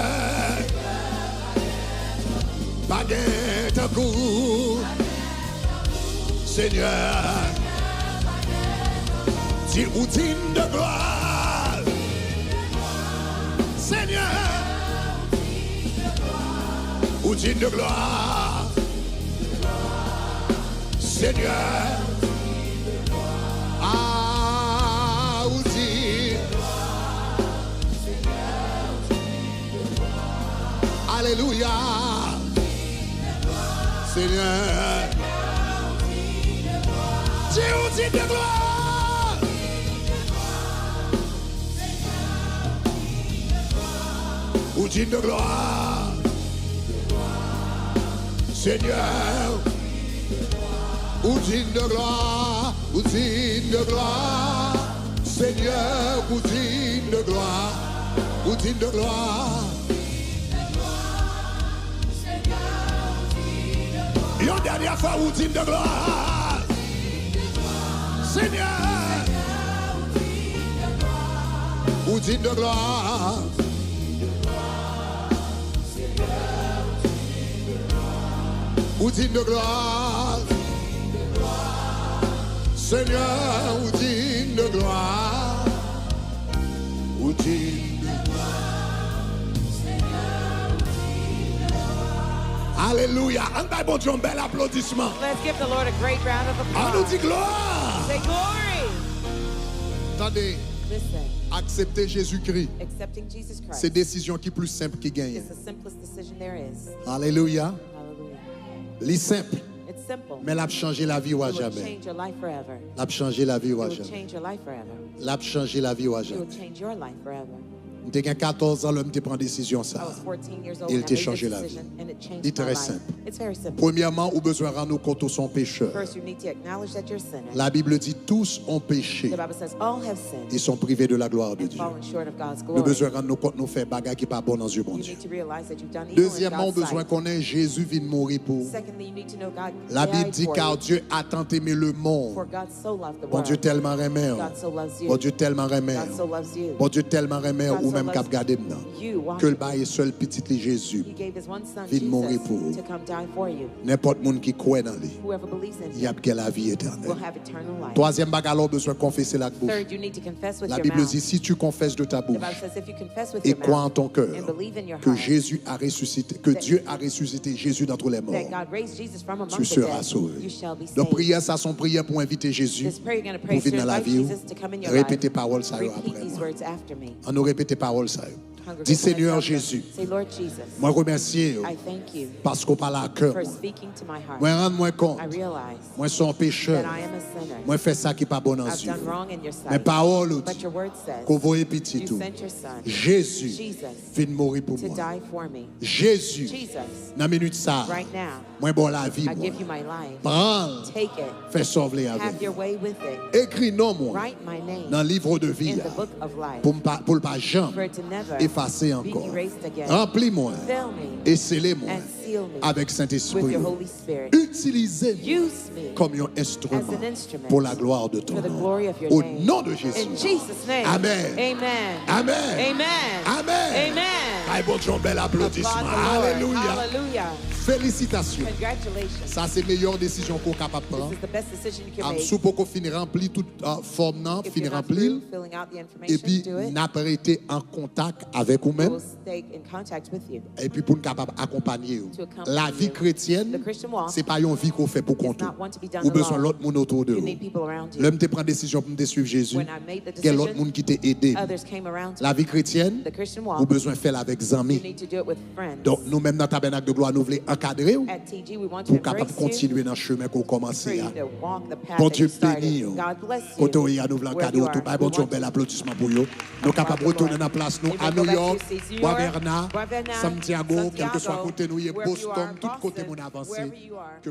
Pas gain, tant coup. Seigneur. Si ou digne de gloire. Seigneur. Ou digne de gloire. Seigneur. Ah, ou digne. Alléluia. Seigneur. Dieu ou digne de gloire. Ou digne de gloire. Seigneur. Ou digne de gloire. Ou digne de gloire. Seigneur. Ou digne de gloire. Ou digne de gloire. Une dernière fois, ou digne de gloire. Seigneur. ou digne de gloire. Ou digne de gloire. Seigneur, ou digne de gloire. Ou digne de gloire. Alléluia. On va bon Dieu un bel applaudissement. Let's give the Lord a great round of On nous applause. dit gloire. Say glory. Attendez, Listen, accepter Jésus-Christ, accepting Jesus c'est Christ décision qui est plus simple qui gagne. is the simplest decision there is. Alléluia. Hallelujah. C'est simple, It's simple. mais l'a changé la vie ou à It will jamais. change your life forever. L'a changé la vie ou It à will jamais. change your life forever. L'a changé la vie ou à It will jamais. change your life forever. J'étais 14 ans, l'homme te prend décision I ça. was 14 years old Il and I t'a made changé this la decision and it changed C'est my très life. simple. It's very simple. Premièrement, ou besoin rendre compte de son pécheur. First, you need to acknowledge that you're a sinner. La Bible dit tous ont péché The Bible says all have sinned et sont privés de la gloire de and Dieu. fallen short of God's Nous glory. besoin rendre compte nous fait bagaille qui pas bon dans Dieu bon You Dieu. need to realize that you've done evil in Deuxièmement, on God's besoin sight. connaître Jésus vient mourir pour. Secondly, you need to know God La Bible died dit for car you. Dieu a tant aimé le For monde. God so loved the Bon Dieu world. tellement aimé. God so loves you. Bon Dieu tellement aimé. God so loves you. Bon Dieu tellement aimé God ou so même loves cap garder maintenant. You, Que le watching. bail seul petit li Jésus. He gave his one son, Vin mourir Jesus, pour vous. to come die for you. N'importe monde qui croit dans lui, Whoever believes in il y a him que la vie will éternelle. have eternal life. Troisième bagarre, besoin de confesser la bouche. Third, you need to confess with La your Bible mouth. dit si tu confesses de ta The bouche Bible says if you confess with et your crois en mouth ton cœur and believe in your que heart Jésus a ressuscité, que Dieu a ressuscité Jésus d'entre les morts, that God raised Jesus from among tu the seras dead, sauvé. you shall be Donc saved. prière ça son prière pour inviter Jésus This prayer you're going to pour pray to venir dans la invite vie. Jesus to come in your Répétez life. parole ça Repeat après these moi. words after me. On nous répétez parole ça. Congregation, Dis Seigneur let's go. Jésus, Say, Lord Jesus, moi remercie I thank you parce qu'on parle à cœur. for speaking to my heart. Moi rendre moi compte, I realize moi suis un pécheur. that I am a sinner. Moi fais ça qui pas bon dans I've Dieu. done wrong in your Mais sight. parole But your word says qu'on voyait petit you tout. sent your son, Jésus Jesus, vient mourir pour to moi. die for me. Jésus, Jesus, dans la minute ça, right now, moi bon la vie I moi. give you my life. Prends, Take it. fais sauver avec. Have your way with it. Écris non moi Write my name dans le livre de vie in the book of life pour le pas jamais for it to never effacer be encore. erased again. Remplis-moi Fill me et scellez-moi and seal me avec with Saint-Esprit. your Holy Spirit. Utilisez-moi Use me comme un as instrument an instrument pour la gloire de ton for the nom. glory of your Au name. nom de Jésus. In Jesus' name. Amen. Amen. Amen. Amen. Amen. Amen. Aïe, bon Dieu, un bel applaudissement. Applaud the Lord. Alléluia. Hallelujah. Félicitations. Congratulations. Ça, c'est la meilleure décision qu'on est capable de This prendre. is the best decision you can make. Si vous finir remplir toute forme, If finir you're not remplir, through filling out the et information, puis do it. n'a pas été en contact avec We'll vous-même, stay in contact with you. et puis pour nous capable d'accompagner. To accompany La vie you. chrétienne, The Christian walk c'est pas une vie qu'on fait pour is compte. not one to be done Ou besoin alone. l'autre monde autour de You vous. need people around you. L'homme te prend décision pour me suivre Jésus. When I made the Quel autre decision, monde qui t'a aidé. others came around La vie chrétienne, the Christian ou walk. besoin faire avec You amis. need to do it with friends. Donc nous-mêmes dans le tabernacle de gloire, nous voulons encadrer At TG, we want to pour capable embrace you, continuer dans le chemin qu'on for commencé. you to walk the path Bon that Dieu you started. béni. God bless you. Quand on y a nous voulons Wherever cadeau you tout. are, Bon we Dieu, want bel to- applaudissement pour vous. Nous capables de retourner dans la place nous We à will go New back to York, your seats. New Guaverna, York, Guaverna, Santiago, quel que soit Santiago, côté nous, wherever you Boston, are, tout côté Boston, mon avancé. wherever you are.